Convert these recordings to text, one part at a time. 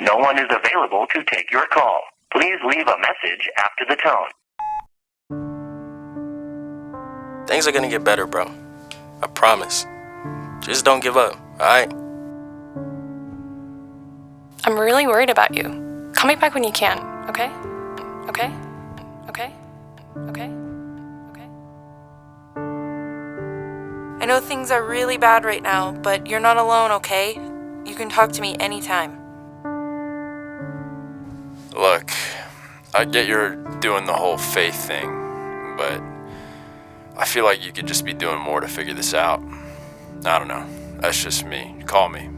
No one is available to take your call. Please leave a message after the tone. Things are gonna get better, bro. I promise. Just don't give up, alright? I'm really worried about you. Call me back when you can, okay? Okay? Okay? Okay? Okay? I know things are really bad right now, but you're not alone, okay? You can talk to me anytime. Look, I get you're doing the whole faith thing, but I feel like you could just be doing more to figure this out. I don't know. That's just me. Call me.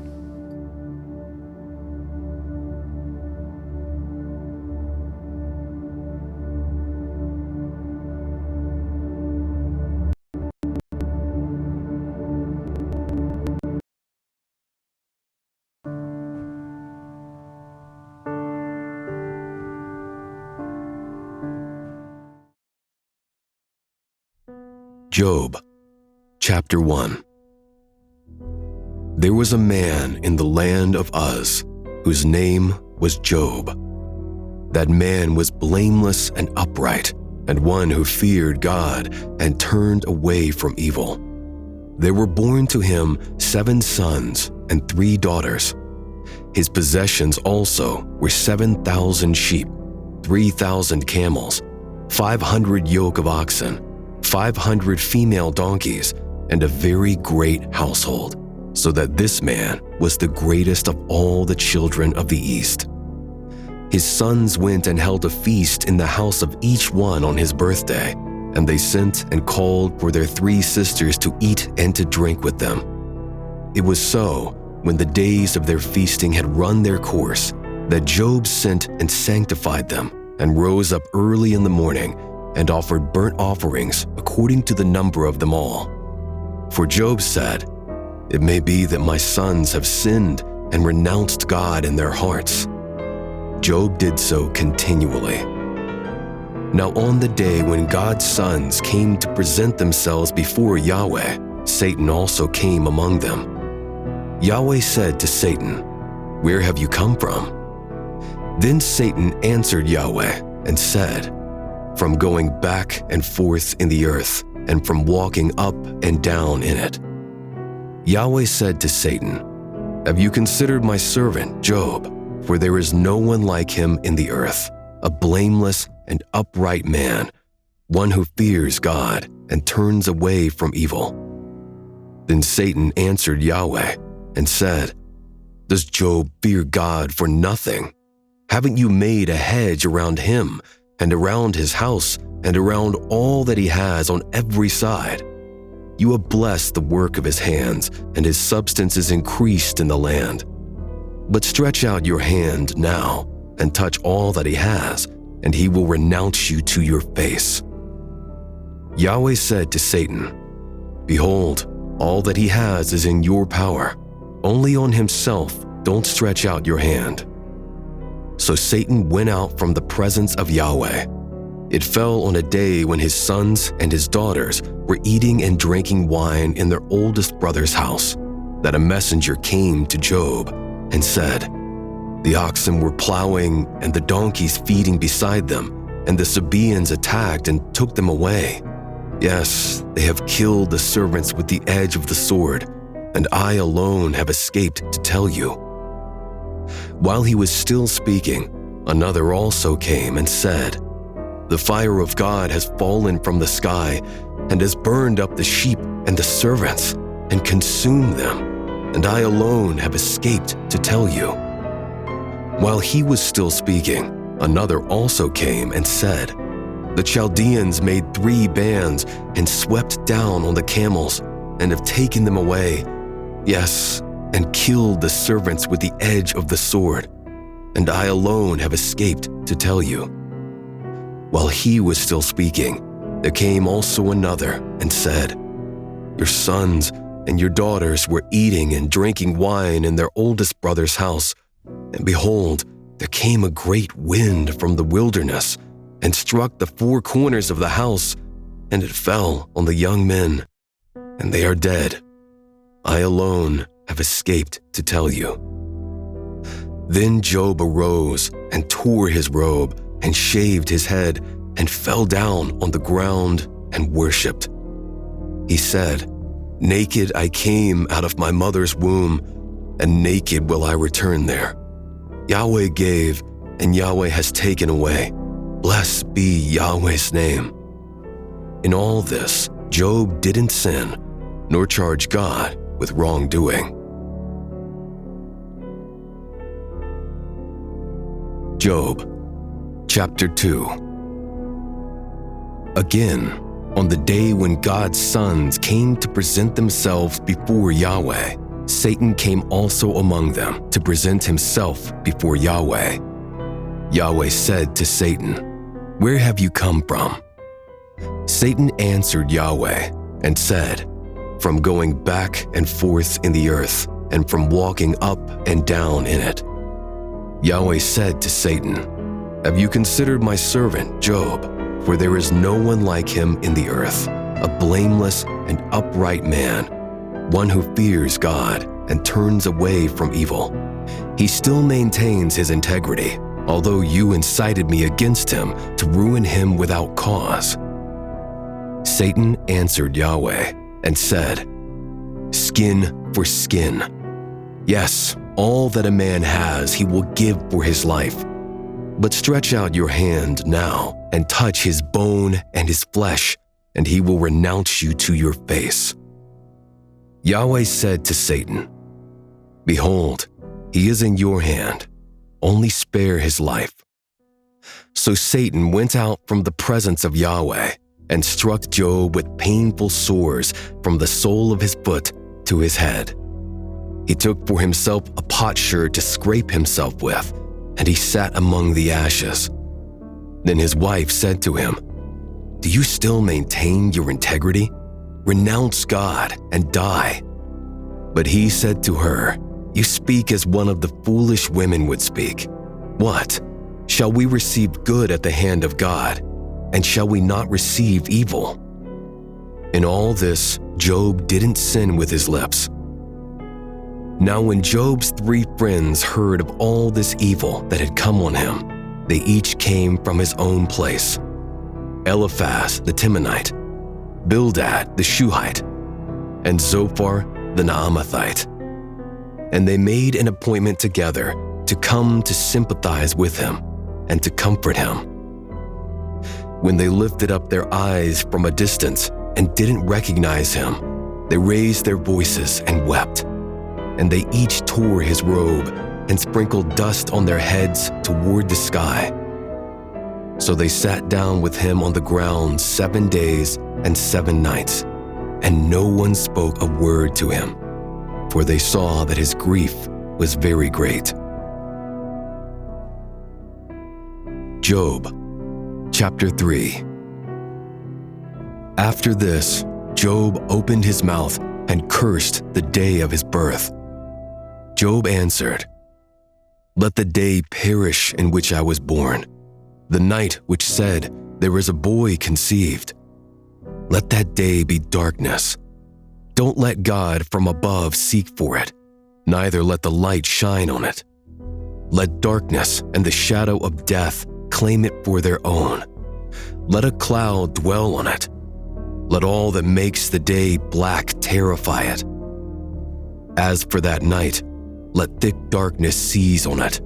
Job, Chapter 1. There was a man in the land of Uz, whose name was Job. That man was blameless and upright, and one who feared God and turned away from evil. There were born to him 7 sons and 3 daughters. His possessions also were 7,000 sheep, 3,000 camels, 500 yoke of oxen, 500 female donkeys, and a very great household, so that this man was the greatest of all the children of the East. His sons went and held a feast in the house of each one on his birthday, and they sent and called for their 3 sisters to eat and to drink with them. It was so, when the days of their feasting had run their course, that Job sent and sanctified them, and rose up early in the morning, and offered burnt offerings according to the number of them all. For Job said, "It may be that my sons have sinned and renounced God in their hearts." Job did so continually. Now on the day when God's sons came to present themselves before Yahweh, Satan also came among them. Yahweh said to Satan, "Where have you come from?" Then Satan answered Yahweh and said, "From going back and forth in the earth, and from walking up and down in it." Yahweh said to Satan, "Have you considered my servant Job? For there is no one like him in the earth, a blameless and upright man, one who fears God and turns away from evil." Then Satan answered Yahweh and said, "Does Job fear God for nothing? Haven't you made a hedge around him and around his house and around all that he has on every side? You have blessed the work of his hands, and his substance is increased in the land. But stretch out your hand now and touch all that he has, and he will renounce you to your face." Yahweh said to Satan, "Behold, all that he has is in your power. Only on himself don't stretch out your hand." So Satan went out from the presence of Yahweh. It fell on a day when his sons and his daughters were eating and drinking wine in their oldest brother's house, that a messenger came to Job and said, "The oxen were plowing and the donkeys feeding beside them, and the Sabaeans attacked and took them away. Yes, they have killed the servants with the edge of the sword, and I alone have escaped to tell you." While he was still speaking, another also came and said, "The fire of God has fallen from the sky and has burned up the sheep and the servants and consumed them, and I alone have escaped to tell you." While he was still speaking, another also came and said, "The Chaldeans made 3 bands and swept down on the camels and have taken them away, yes, and killed the servants with the edge of the sword, and I alone have escaped to tell you." While he was still speaking, there came also another and said, "Your sons and your daughters were eating and drinking wine in their oldest brother's house, and behold, there came a great wind from the wilderness and struck the 4 corners of the house, and it fell on the young men, and they are dead. I alone have escaped to tell you." Then Job arose and tore his robe and shaved his head and fell down on the ground and worshipped. He said, "Naked I came out of my mother's womb, and naked will I return there. Yahweh gave, and Yahweh has taken away. Blessed be Yahweh's name." In all this, Job didn't sin, nor charge God with wrongdoing. Job, chapter 2. Again, on the day when God's sons came to present themselves before Yahweh, Satan came also among them to present himself before Yahweh. Yahweh said to Satan, "Where have you come from?" Satan answered Yahweh and said, "From going back and forth in the earth, and from walking up and down in it." Yahweh said to Satan, "Have you considered my servant Job? For there is no one like him in the earth, a blameless and upright man, one who fears God and turns away from evil. He still maintains his integrity, although you incited me against him to ruin him without cause." Satan answered Yahweh and said, "Skin for skin. Yes, all that a man has he will give for his life. But stretch out your hand now and touch his bone and his flesh, and he will renounce you to your face." Yahweh said to Satan, "Behold, he is in your hand. Only spare his life." So Satan went out from the presence of Yahweh and struck Job with painful sores from the sole of his foot to his head. He took for himself a potsherd to scrape himself with, and he sat among the ashes. Then his wife said to him, "Do you still maintain your integrity? Renounce God and die." But he said to her, "You speak as one of the foolish women would speak. What? Shall we receive good at the hand of God? And shall we not receive evil?" In all this, Job didn't sin with his lips. Now when Job's 3 friends heard of all this evil that had come on him, they each came from his own place: Eliphaz the Temanite, Bildad the Shuhite, and Zophar the Naamathite. And they made an appointment together to come to sympathize with him and to comfort him. When they lifted up their eyes from a distance and didn't recognize him, they raised their voices and wept. And they each tore his robe and sprinkled dust on their heads toward the sky. So they sat down with him on the ground 7 days and 7 nights, and no one spoke a word to him, for they saw that his grief was very great. Job, chapter 3. After this, Job opened his mouth and cursed the day of his birth. Job answered, "Let the day perish in which I was born, the night which said, 'There is a boy conceived.' Let that day be darkness. Don't let God from above seek for it, neither let the light shine on it. Let darkness and the shadow of death claim it for their own. Let a cloud dwell on it. Let all that makes the day black terrify it. As for that night, let thick darkness seize on it.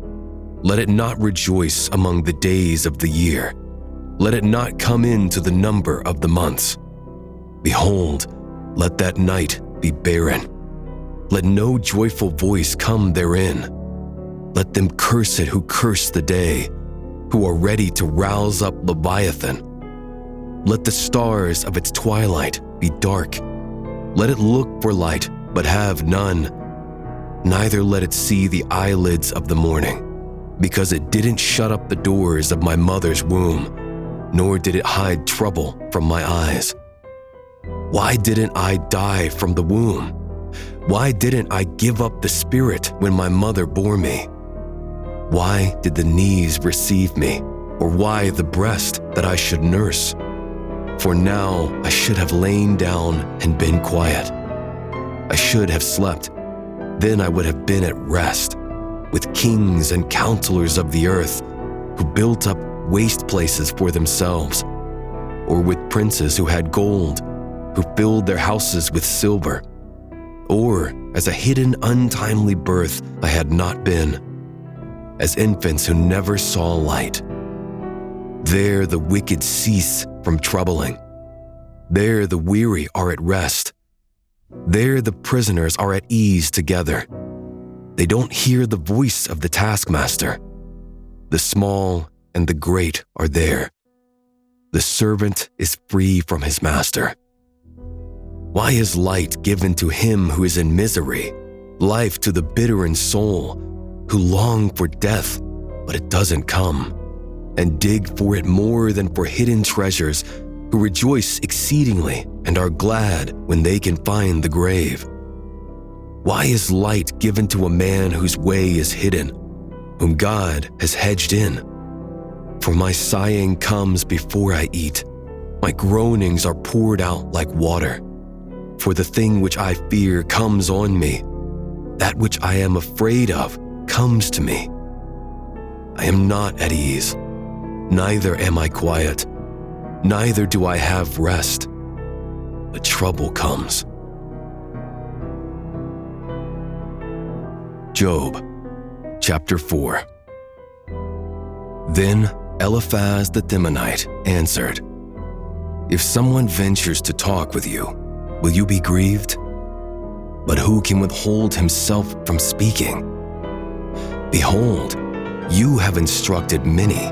Let it not rejoice among the days of the year. Let it not come into the number of the months. Behold, let that night be barren. Let no joyful voice come therein. Let them curse it who curse the day, who are ready to rouse up Leviathan. Let the stars of its twilight be dark. Let it look for light, but have none. Neither let it see the eyelids of the morning, because it didn't shut up the doors of my mother's womb, nor did it hide trouble from my eyes. Why didn't I die from the womb? Why didn't I give up the spirit when my mother bore me? Why did the knees receive me, or why the breast that I should nurse? For now I should have lain down and been quiet. I should have slept, then I would have been at rest. with kings and counselors of the earth who built up waste places for themselves, or with princes who had gold, who filled their houses with silver, or as a hidden untimely birth I had not been, as infants who never saw light. There the wicked cease from troubling. There the weary are at rest. There the prisoners are at ease together. They don't hear the voice of the taskmaster. The small and the great are there. The servant is free from his master. Why is light given to him who is in misery, life to the bitter in soul, who long for death, but it doesn't come, and dig for it more than for hidden treasures, who rejoice exceedingly and are glad when they can find the grave? Why is light given to a man whose way is hidden, whom God has hedged in? For my sighing comes before I eat. My groanings are poured out like water. For the thing which I fear comes on me. That which I am afraid of comes to me. I am not at ease, neither am I quiet, neither do I have rest. But trouble comes. Job, chapter 4. Then Eliphaz the Temanite answered, "If someone ventures to talk with you, will you be grieved? But who can withhold himself from speaking? Behold, you have instructed many.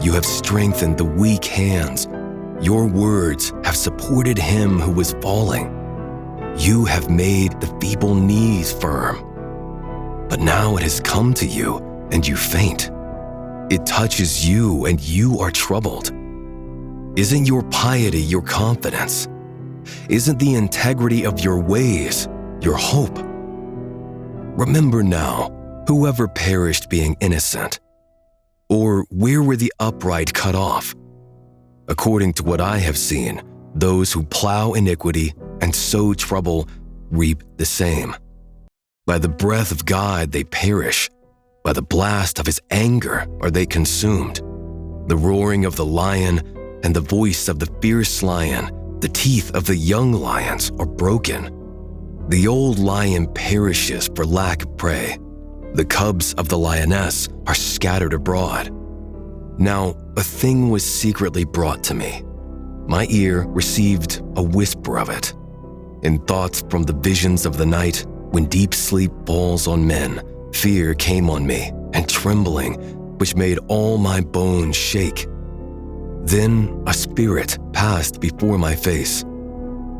You have strengthened the weak hands. Your words have supported him who was falling. You have made the feeble knees firm. But now it has come to you, and you faint. It touches you, and you are troubled. Isn't your piety your confidence? Isn't the integrity of your ways your hope? Remember now, whoever perished being innocent, or where were the upright cut off? According to what I have seen, those who plow iniquity and sow trouble reap the same. By the breath of God they perish. By the blast of his anger are they consumed. The roaring of the lion and the voice of the fierce lion, the teeth of the young lions are broken. The old lion perishes for lack of prey. The cubs of the lioness are scattered abroad. Now a thing was secretly brought to me. My ear received a whisper of it. In thoughts from the visions of the night, when deep sleep falls on men, fear came on me, and trembling, which made all my bones shake. Then a spirit passed before my face.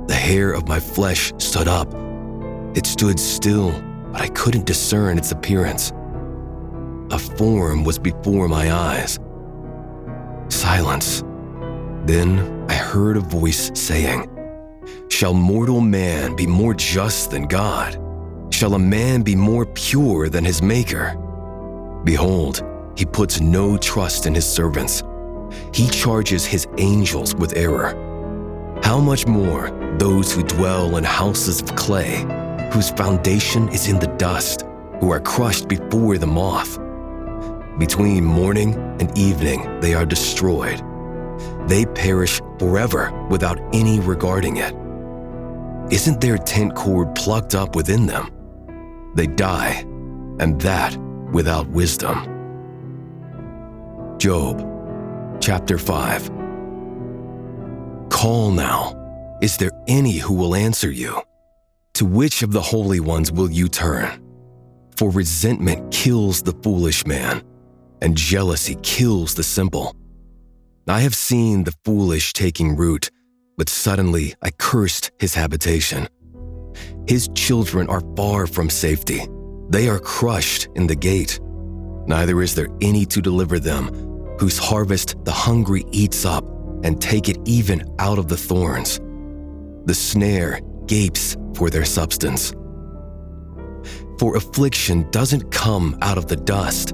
The hair of my flesh stood up. It stood still, but I couldn't discern its appearance. A form was before my eyes. Silence. Then I heard a voice saying, "Shall mortal man be more just than God? Shall a man be more pure than his maker? Behold, he puts no trust in his servants. He charges his angels with error. How much more those who dwell in houses of clay, whose foundation is in the dust, who are crushed before the moth? Between morning and evening they are destroyed. They perish forever without any regarding it. Isn't their tent cord plucked up within them? They die, and that without wisdom." Job, chapter 5. Call now. Is there any who will answer you? To which of the holy ones will you turn? For resentment kills the foolish man, and jealousy kills the simple. I have seen the foolish taking root, but suddenly I cursed his habitation. His children are far from safety. They are crushed in the gate. Neither is there any to deliver them, whose harvest the hungry eats up and take it even out of the thorns. The snare gapes for their substance. For affliction doesn't come out of the dust,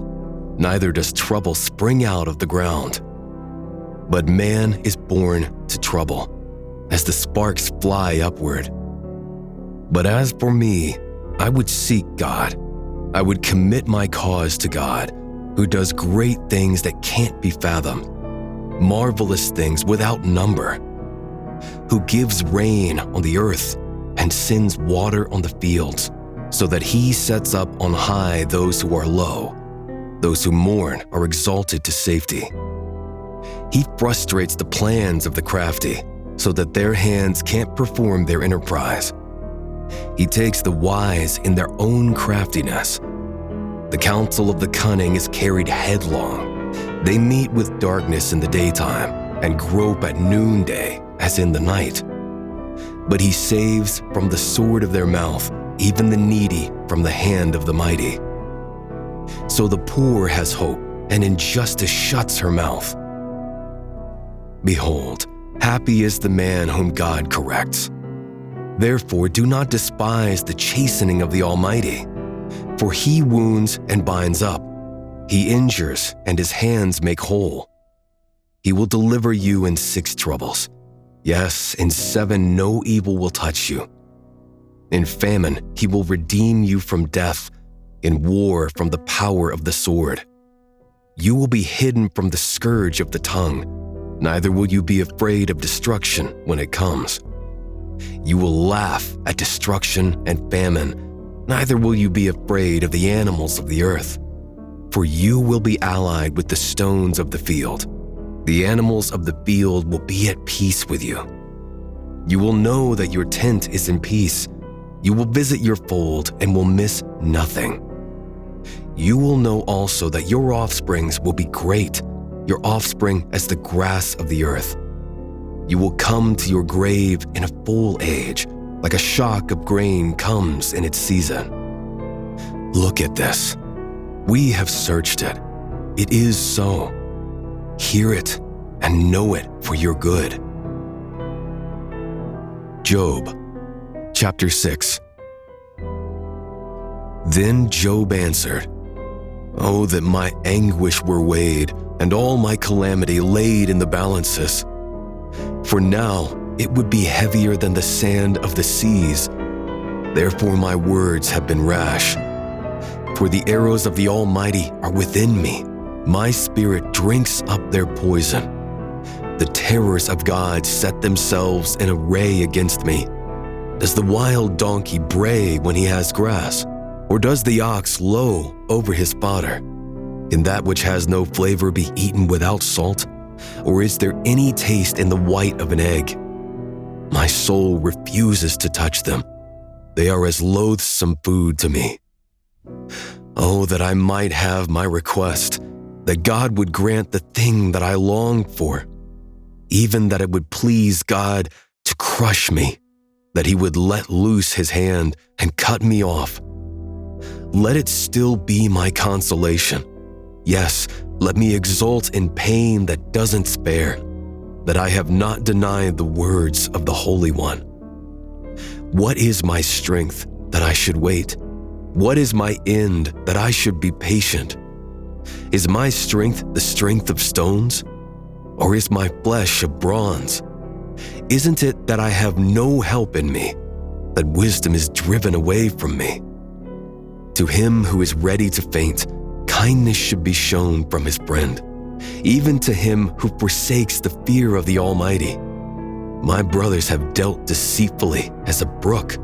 neither does trouble spring out of the ground. But man is born to trouble, as the sparks fly upward. But as for me, I would seek God. I would commit my cause to God, who does great things that can't be fathomed, marvelous things without number, who gives rain on the earth and sends water on the fields, so that he sets up on high those who are low. Those who mourn are exalted to safety. He frustrates the plans of the crafty, so that their hands can't perform their enterprise. He takes the wise in their own craftiness. The counsel of the cunning is carried headlong. They meet with darkness in the daytime and grope at noonday as in the night. But he saves from the sword of their mouth even the needy from the hand of the mighty. So the poor has hope, and injustice shuts her mouth. Behold, happy is the man whom God corrects. Therefore do not despise the chastening of the Almighty, for he wounds and binds up. He injures, and his hands make whole. He will deliver you in 6 troubles. Yes, in 7 no evil will touch you. In famine he will redeem you from death, in war from the power of the sword. You will be hidden from the scourge of the tongue, neither will you be afraid of destruction when it comes. You will laugh at destruction and famine, neither will you be afraid of the animals of the earth. For you will be allied with the stones of the field. The animals of the field will be at peace with you. You will know that your tent is in peace. You will visit your fold and will miss nothing. You will know also that your offsprings will be great, your offspring as the grass of the earth. You will come to your grave in a full age, like a shock of grain comes in its season. Look at this. We have searched it. It is so. Hear it and know it for your good. Job, chapter 6. Then Job answered, "Oh, that my anguish were weighed, and all my calamity laid in the balances. For now it would be heavier than the sand of the seas. Therefore my words have been rash. For the arrows of the Almighty are within me. My spirit drinks up their poison. The terrors of God set themselves in array against me. Does the wild donkey bray when he has grass? Or does the ox low over his fodder? Can that which has no flavor be eaten without salt? Or is there any taste in the white of an egg? My soul refuses to touch them. They are as loathsome food to me. Oh, that I might have my request, that God would grant the thing that I long for, even that it would please God to crush me, that he would let loose his hand and cut me off. Let it still be my consolation. Yes, let me exult in pain that doesn't spare, that I have not denied the words of the Holy One. What is my strength that I should wait? What is my end that I should be patient? Is my strength the strength of stones? Or is my flesh of bronze? Isn't it that I have no help in me, that wisdom is driven away from me? To him who is ready to faint, kindness should be shown from his friend, even to him who forsakes the fear of the Almighty. My brothers have dealt deceitfully as a brook,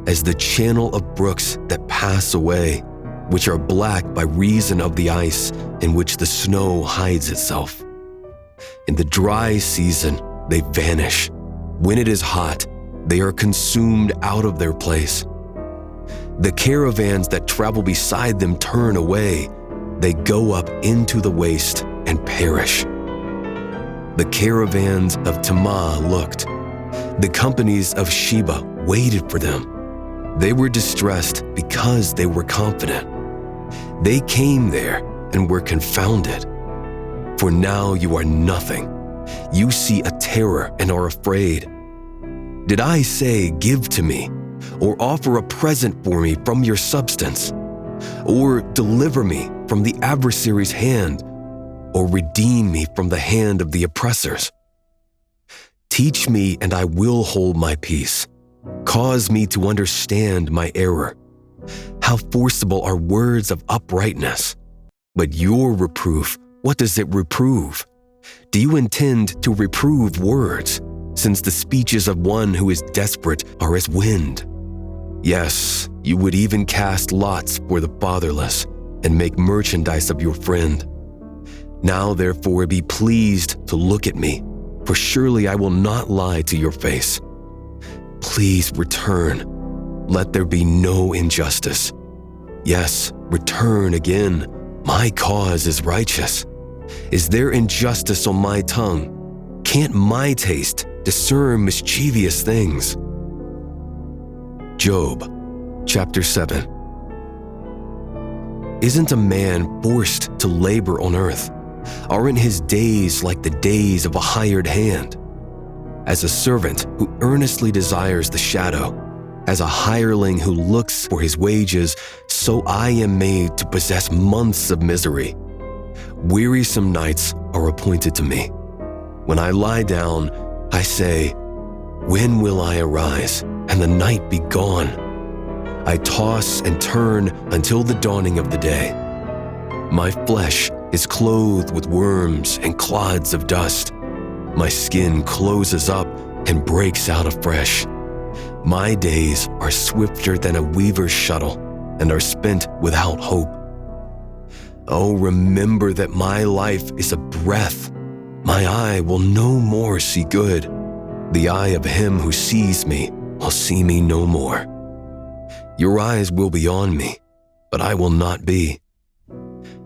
as the channel of brooks that pass away, which are black by reason of the ice in which the snow hides itself. In the dry season, they vanish. When it is hot, they are consumed out of their place. The caravans that travel beside them turn away. They go up into the waste and perish. The caravans of Temah looked. The companies of Sheba waited for them. They were distressed because they were confident. They came there and were confounded. For now you are nothing. You see a terror and are afraid. Did I say, give to me, or offer a present for me from your substance, or deliver me from the adversary's hand, or redeem me from the hand of the oppressors? Teach me, and I will hold my peace. Cause me to understand my error. How forcible are words of uprightness! But your reproof, what does it reprove? Do you intend to reprove words, since the speeches of one who is desperate are as wind? Yes, you would even cast lots for the fatherless and make merchandise of your friend. Now therefore be pleased to look at me, for surely I will not lie to your face. Please return. Let there be no injustice. Yes, return again. My cause is righteous. Is there injustice on my tongue? Can't my taste discern mischievous things? Job, chapter 7. Isn't a man forced to labor on earth? Aren't his days like the days of a hired hand? As a servant who earnestly desires the shadow, as a hireling who looks for his wages, so I am made to possess months of misery. Wearisome nights are appointed to me. When I lie down, I say, when will I arise and the night be gone? I toss and turn until the dawning of the day. My flesh is clothed with worms and clods of dust. My skin closes up and breaks out afresh. My days are swifter than a weaver's shuttle and are spent without hope. Oh, remember that my life is a breath. My eye will no more see good. The eye of him who sees me will see me no more. Your eyes will be on me, but I will not be.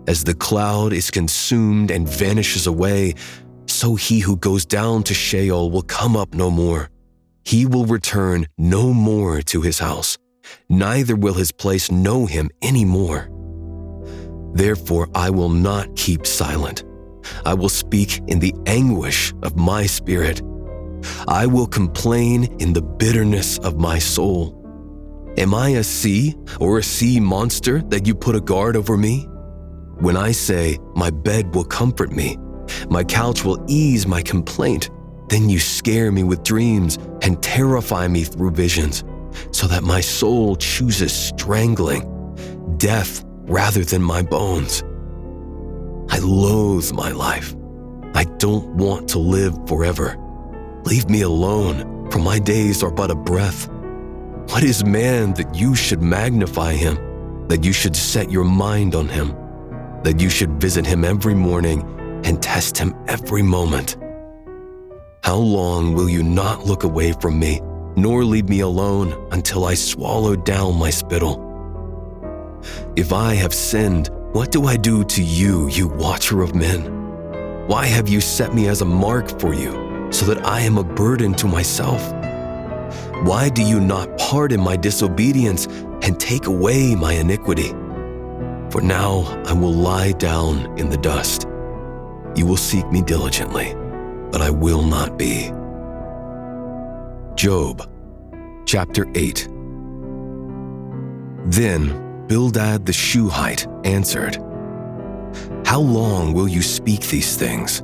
As the cloud is consumed and vanishes away, so he who goes down to Sheol will come up no more. He will return no more to his house, neither will his place know him any more. Therefore I will not keep silent. I will speak in the anguish of my spirit. I will complain in the bitterness of my soul. Am I a sea or a sea monster that you put a guard over me? When I say, my bed will comfort me, my couch will ease my complaint, then you scare me with dreams and terrify me through visions, so that my soul chooses strangling, death rather than my bones. I loathe my life. I don't want to live forever. Leave me alone, for my days are but a breath. What is man that you should magnify him, that you should set your mind on him, that you should visit him every morning and test him every moment? How long will you not look away from me, nor leave me alone until I swallow down my spittle? If I have sinned, what do I do to you, you watcher of men? Why have you set me as a mark for you, so that I am a burden to myself? Why do you not pardon my disobedience and take away my iniquity? For now I will lie down in the dust. You will seek me diligently, but I will not be. Job, chapter 8. Then Bildad the Shuhite answered, How long will you speak these things?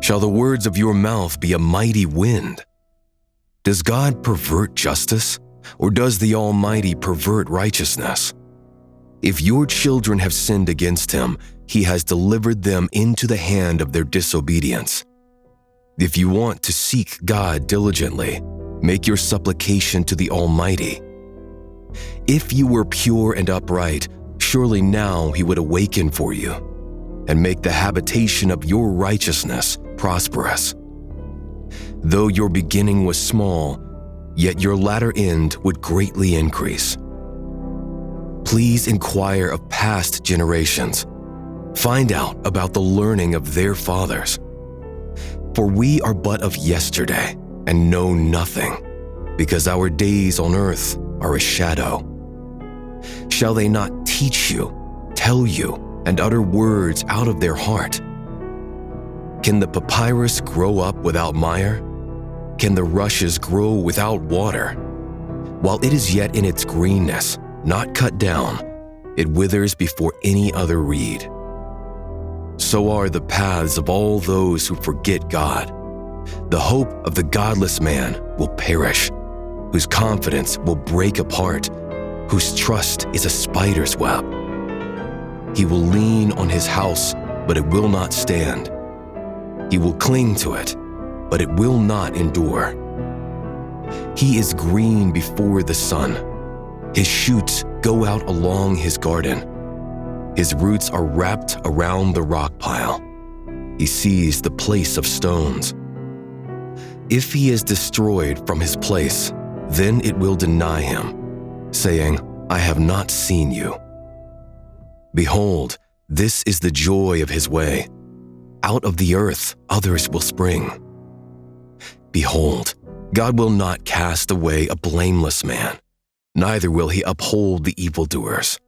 Shall the words of your mouth be a mighty wind? Does God pervert justice, or does the Almighty pervert righteousness? If your children have sinned against him, he has delivered them into the hand of their disobedience. If you want to seek God diligently, make your supplication to the Almighty. If you were pure and upright, surely now he would awaken for you and make the habitation of your righteousness prosperous. Though your beginning was small, yet your latter end would greatly increase. Please inquire of past generations. Find out about the learning of their fathers. For we are but of yesterday and know nothing, because our days on earth are a shadow. Shall they not teach you, tell you, and utter words out of their heart? Can the papyrus grow up without mire? Can the rushes grow without water? While it is yet in its greenness, not cut down, it withers before any other reed. So are the paths of all those who forget God. The hope of the godless man will perish, whose confidence will break apart, whose trust is a spider's web. He will lean on his house, but it will not stand. He will cling to it, but it will not endure. He is green before the sun. His shoots go out along his garden. His roots are wrapped around the rock pile. He sees the place of stones. If he is destroyed from his place, then it will deny him, saying, I have not seen you. Behold, this is the joy of his way. Out of the earth others will spring. Behold, God will not cast away a blameless man, neither will he uphold the evildoers.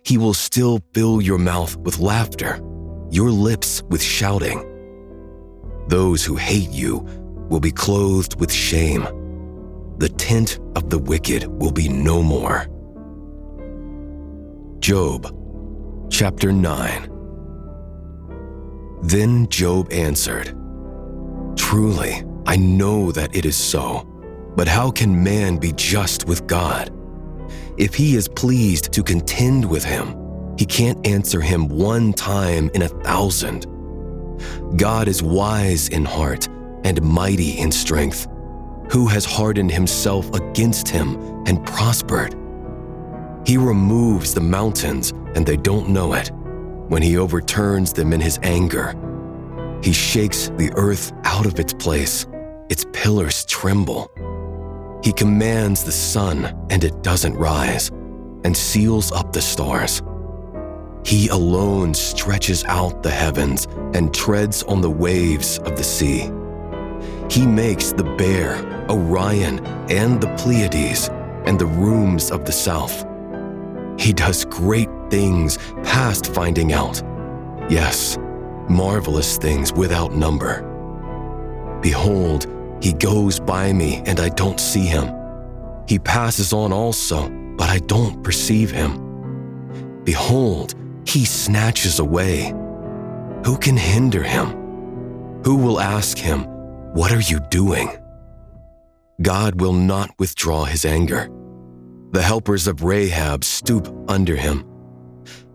He will still fill your mouth with laughter, your lips with shouting. Those who hate you will be clothed with shame. The tent of the wicked will be no more. Job, chapter 9. Then Job answered, Truly, I know that it is so, but how can man be just with God? If he is pleased to contend with him, he can't answer him one time in 1,000. God is wise in heart and mighty in strength. Who has hardened himself against him and prospered? He removes the mountains and they don't know it. When he overturns them in his anger, he shakes the earth out of its place. Its pillars tremble. He commands the sun and it doesn't rise, and seals up the stars. He alone stretches out the heavens and treads on the waves of the sea. He makes the Bear, Orion, and the Pleiades, and the rooms of the south. He does great things past finding out. Yes, marvelous things without number. Behold, he goes by me and I don't see him. He passes on also, but I don't perceive him. Behold, he snatches away. Who can hinder him? Who will ask him, What are you doing? God will not withdraw his anger. The helpers of Rahab stoop under him.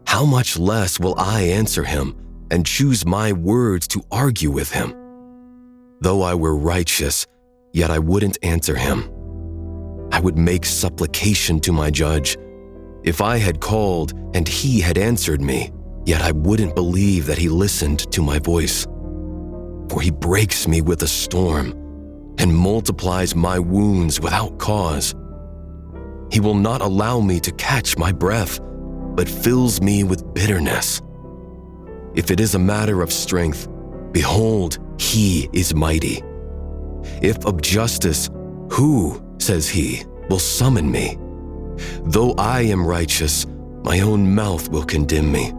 How much less will I answer him and choose my words to argue with him? Though I were righteous, yet I wouldn't answer him. I would make supplication to my judge. If I had called and he had answered me, yet I wouldn't believe that he listened to my voice. For he breaks me with a storm and multiplies my wounds without cause. He will not allow me to catch my breath, but fills me with bitterness. If it is a matter of strength, behold, he is mighty. If of justice, who, says he, will summon me? Though I am righteous, my own mouth will condemn me.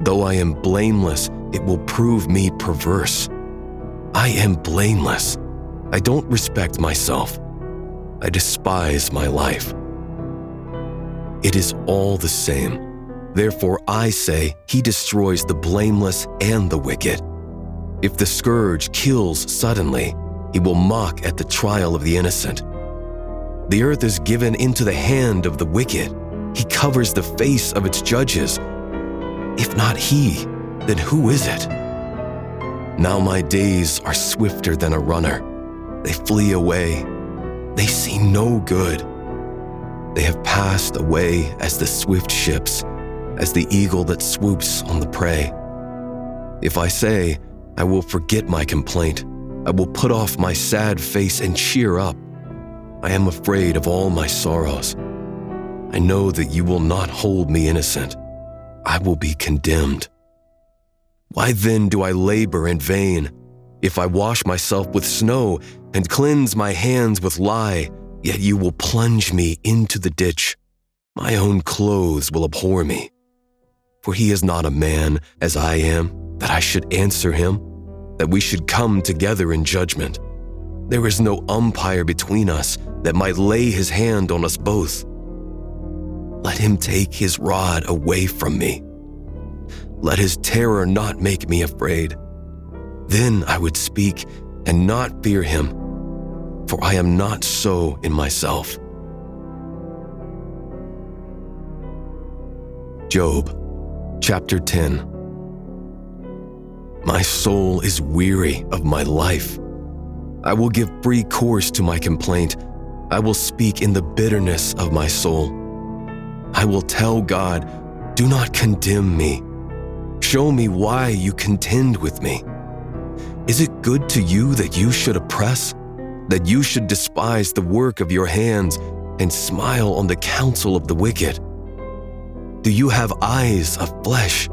Though I am blameless, it will prove me perverse. I am blameless. I don't respect myself. I despise my life. It is all the same. Therefore I say he destroys the blameless and the wicked. If the scourge kills suddenly, he will mock at the trial of the innocent. The earth is given into the hand of the wicked. He covers the face of its judges. If not he, then who is it? Now my days are swifter than a runner. They flee away. They see no good. They have passed away as the swift ships, as the eagle that swoops on the prey. If I say, I will forget my complaint, I will put off my sad face and cheer up, I am afraid of all my sorrows. I know that you will not hold me innocent. I will be condemned. Why then do I labor in vain? If I wash myself with snow and cleanse my hands with lye, yet you will plunge me into the ditch. My own clothes will abhor me. For he is not a man as I am, that I should answer him, that we should come together in judgment. There is no umpire between us that might lay his hand on us both. Let him take his rod away from me. Let his terror not make me afraid. Then I would speak and not fear him, for I am not so in myself. Job, chapter 10. My soul is weary of my life. I will give free course to my complaint. I will speak in the bitterness of my soul. I will tell God, do not condemn me. Show me why you contend with me. Is it good to you that you should oppress, that you should despise the work of your hands and smile on the counsel of the wicked? Do you have eyes of flesh,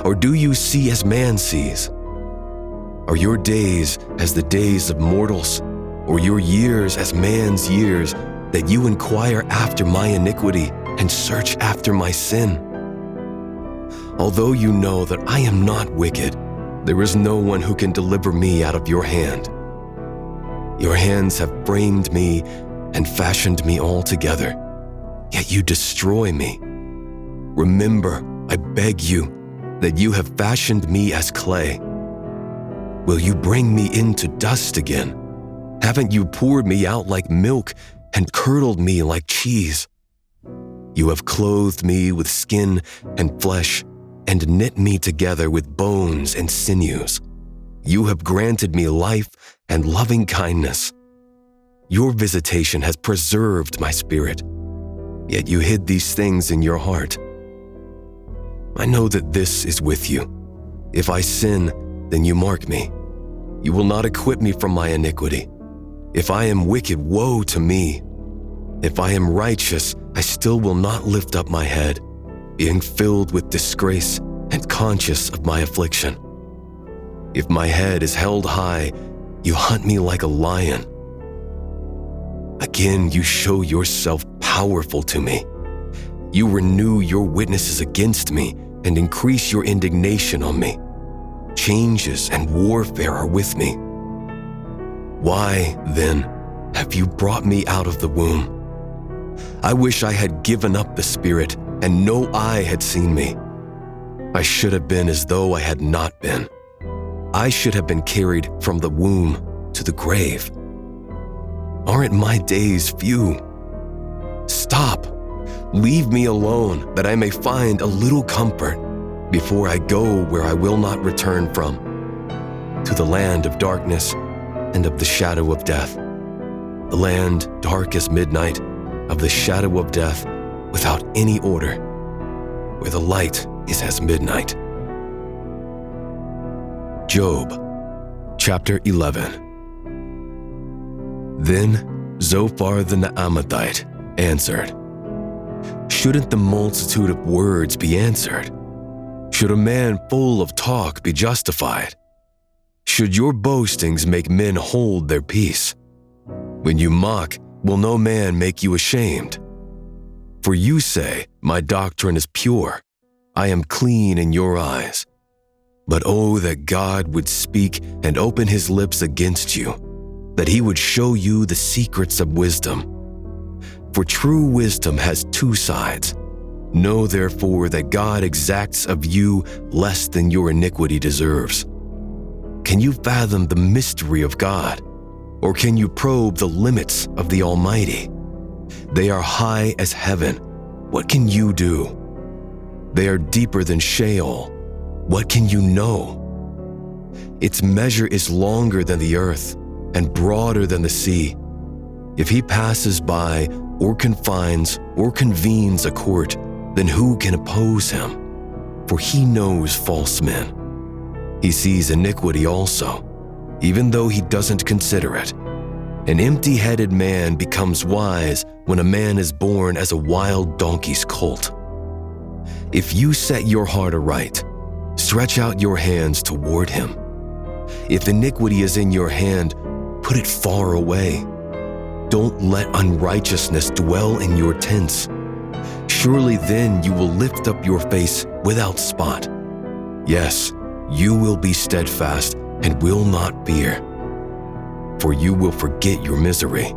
or do you see as man sees? Are your days as the days of mortals, or your years as man's years, that you inquire after my iniquity and search after my sin? Although you know that I am not wicked, there is no one who can deliver me out of your hand. Your hands have framed me and fashioned me altogether, yet you destroy me. Remember, I beg you, that you have fashioned me as clay. Will you bring me into dust again? Haven't you poured me out like milk and curdled me like cheese? You have clothed me with skin and flesh and knit me together with bones and sinews. You have granted me life and loving kindness. Your visitation has preserved my spirit, yet you hid these things in your heart. I know that this is with you. If I sin, then you mark me. You will not acquit me from my iniquity. If I am wicked, woe to me. If I am righteous, I still will not lift up my head, being filled with disgrace and conscious of my affliction. If my head is held high, you hunt me like a lion. Again, you show yourself powerful to me. You renew your witnesses against me and increase your indignation on me. Changes and warfare are with me. Why, then, have you brought me out of the womb? I wish I had given up the spirit and no eye had seen me. I should have been as though I had not been. I should have been carried from the womb to the grave. Aren't my days few? Stop. Leave me alone that I may find a little comfort before I go where I will not return from, to the land of darkness and of the shadow of death, the land dark as midnight, of the shadow of death, without any order, where the light is as midnight. Job, chapter 11. Then Zophar the Naamathite answered, shouldn't the multitude of words be answered? Should a man full of talk be justified? Should your boastings make men hold their peace? When you mock, will no man make you ashamed? For you say, my doctrine is pure. I am clean in your eyes. But oh, that God would speak and open his lips against you, that he would show you the secrets of wisdom. For true wisdom has two sides. Know therefore that God exacts of you less than your iniquity deserves. Can you fathom the mystery of God? Or can you probe the limits of the Almighty? They are high as heaven. What can you do? They are deeper than Sheol. What can you know? Its measure is longer than the earth and broader than the sea. If he passes by or confines or convenes a court, then who can oppose him? For he knows false men. He sees iniquity also, even though he doesn't consider it. An empty-headed man becomes wise when a man is born as a wild donkey's colt. If you set your heart aright, stretch out your hands toward him. If iniquity is in your hand, put it far away. Don't let unrighteousness dwell in your tents. Surely then you will lift up your face without spot. Yes, you will be steadfast and will not fear. For you will forget your misery.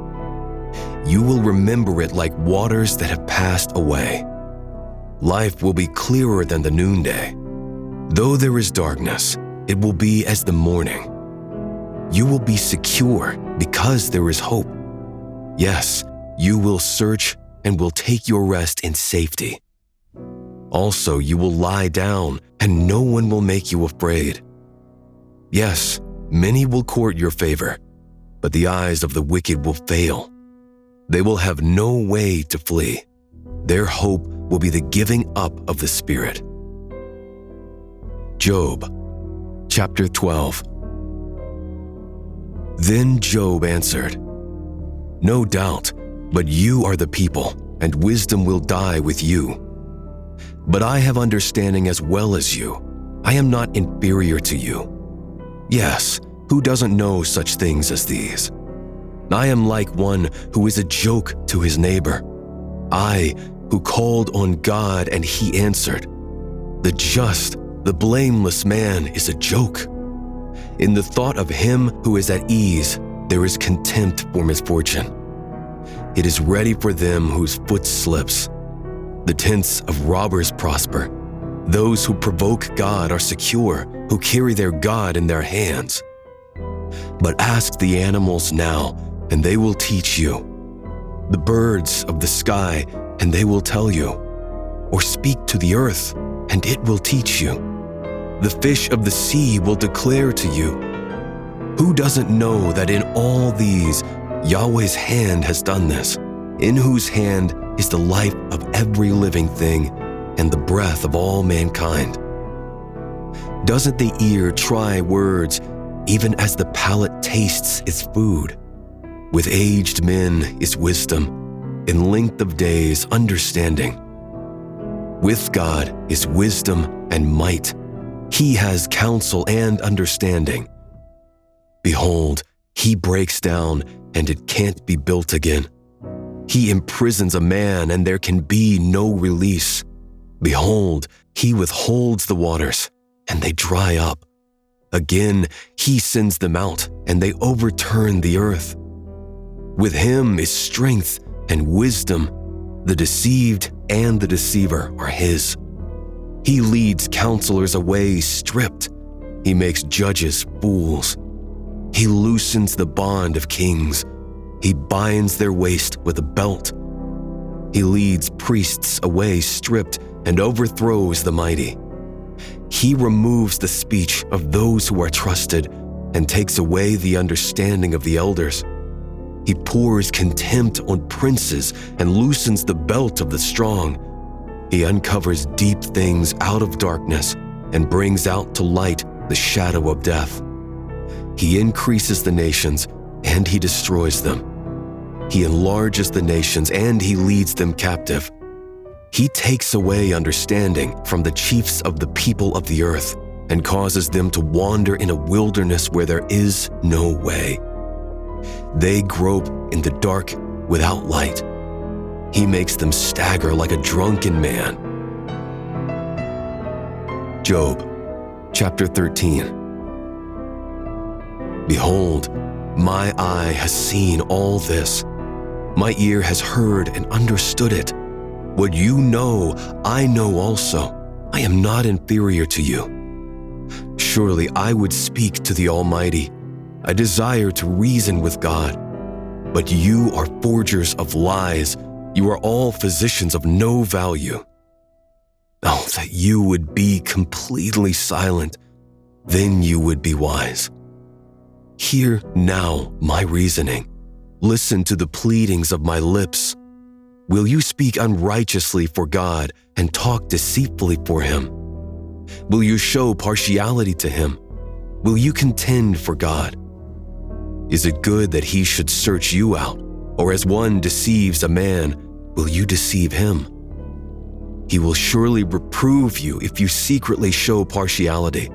You will remember it like waters that have passed away. Life will be clearer than the noonday. Though there is darkness, it will be as the morning. You will be secure because there is hope. Yes, you will search and will take your rest in safety. Also, you will lie down, and no one will make you afraid. Yes, many will court your favor, but the eyes of the wicked will fail. They will have no way to flee. Their hope will be the giving up of the Spirit. Job, chapter 12. Then Job answered, "No doubt, but you are the people, and wisdom will die with you. But I have understanding as well as you. I am not inferior to you. Yes, who doesn't know such things as these? I am like one who is a joke to his neighbor. I, who called on God and he answered. The just, the blameless man is a joke. In the thought of him who is at ease, there is contempt for misfortune. It is ready for them whose foot slips. The tents of robbers prosper. Those who provoke God are secure, who carry their God in their hands. But ask the animals now, and they will teach you. The birds of the sky, and they will tell you. Or speak to the earth, and it will teach you. The fish of the sea will declare to you. Who doesn't know that in all these, Yahweh's hand has done this, in whose hand is the life of every living thing and the breath of all mankind? Doesn't the ear try words, even as the palate tastes its food? With aged men is wisdom, in length of days understanding. With God is wisdom and might. He has counsel and understanding. Behold, he breaks down, and it can't be built again. He imprisons a man, and there can be no release. Behold, he withholds the waters, and they dry up. Again, he sends them out, and they overturn the earth. With him is strength and wisdom. The deceived and the deceiver are his. He leads counselors away stripped. He makes judges fools. He loosens the bond of kings. He binds their waist with a belt. He leads priests away stripped and overthrows the mighty. He removes the speech of those who are trusted and takes away the understanding of the elders. He pours contempt on princes and loosens the belt of the strong. He uncovers deep things out of darkness and brings out to light the shadow of death. He increases the nations and he destroys them. He enlarges the nations and he leads them captive. He takes away understanding from the chiefs of the people of the earth and causes them to wander in a wilderness where there is no way. They grope in the dark without light. He makes them stagger like a drunken man. Job, chapter 13. Behold, my eye has seen all this. My ear has heard and understood it. What you know, I know also. I am not inferior to you. Surely I would speak to the Almighty. I desire to reason with God. But you are forgers of lies. You are all physicians of no value. Oh, that you would be completely silent. Then you would be wise. Hear now my reasoning. Listen to the pleadings of my lips. Will you speak unrighteously for God and talk deceitfully for him? Will you show partiality to him? Will you contend for God? Is it good that he should search you out? Or as one deceives a man, will you deceive him? He will surely reprove you if you secretly show partiality.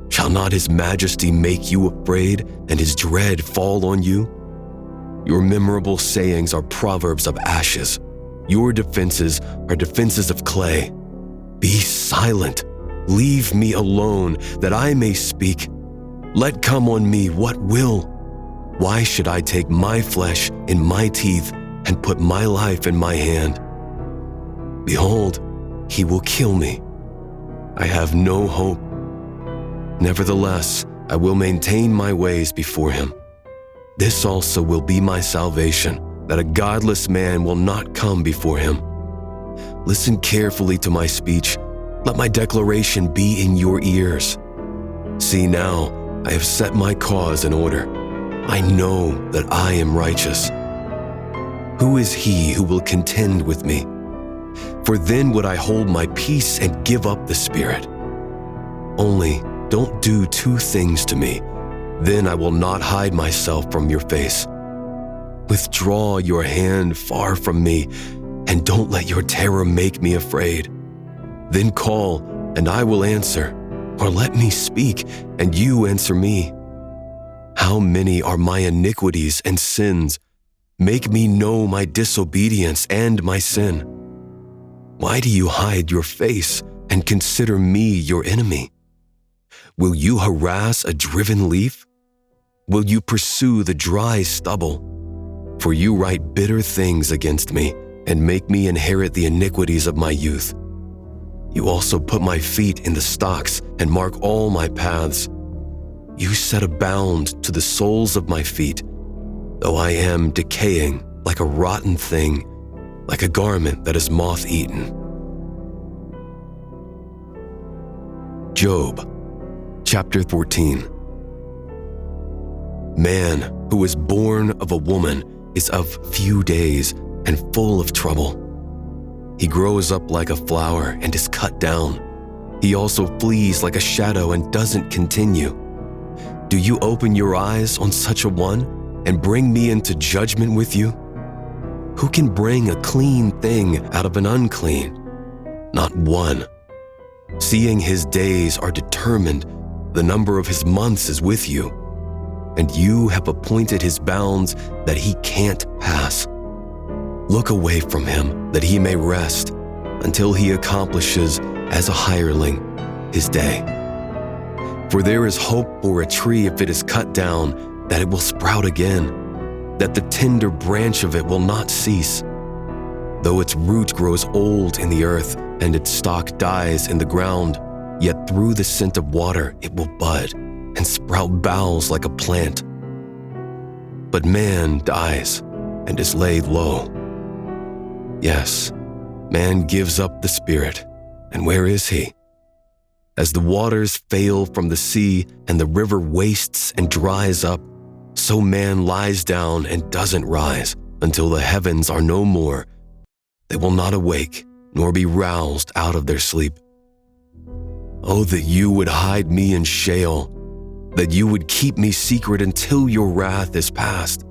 Shall not his majesty make you afraid and his dread fall on you? Your memorable sayings are proverbs of ashes. Your defenses are defenses of clay. Be silent. Leave me alone that I may speak. Let come on me what will. Why should I take my flesh in my teeth and put my life in my hand? Behold, he will kill me. I have no hope. Nevertheless, I will maintain my ways before him. This also will be my salvation, that a godless man will not come before him. listen carefully to my speech. Let my declaration be in your ears. See now, I have set my cause in order. I know that I am righteous. Who is he who will contend with me? For then would I hold my peace and give up the spirit. Only don't do two things to me, then I will not hide myself from your face. Withdraw your hand far from me, and don't let your terror make me afraid. Then call, and I will answer, or let me speak, and you answer me. How many are my iniquities and sins? Make me know my disobedience and my sin. Why do you hide your face and consider me your enemy? Will you harass a driven leaf? Will you pursue the dry stubble? For you write bitter things against me and make me inherit the iniquities of my youth. You also put my feet in the stocks and mark all my paths. You set a bound to the soles of my feet, though I am decaying like a rotten thing, like a garment that is moth-eaten. Job, chapter 14. Man who is born of a woman is of few days and full of trouble. He grows up like a flower and is cut down. He also flees like a shadow and doesn't continue. Do you open your eyes on such a one and bring me into judgment with you? Who can bring a clean thing out of an unclean? Not one. Seeing his days are determined, the number of his months is with you, and you have appointed his bounds that he can't pass. Look away from him that he may rest until he accomplishes as a hireling his day. For there is hope for a tree if it is cut down, that it will sprout again, that the tender branch of it will not cease. Though its root grows old in the earth and its stalk dies in the ground, yet through the scent of water it will bud and sprout boughs like a plant. But man dies and is laid low. Yes, man gives up the spirit, and where is he? As the waters fail from the sea and the river wastes and dries up, so man lies down and doesn't rise until the heavens are no more. They will not awake nor be roused out of their sleep. Oh, that you would hide me in Sheol, that you would keep me secret until your wrath is past,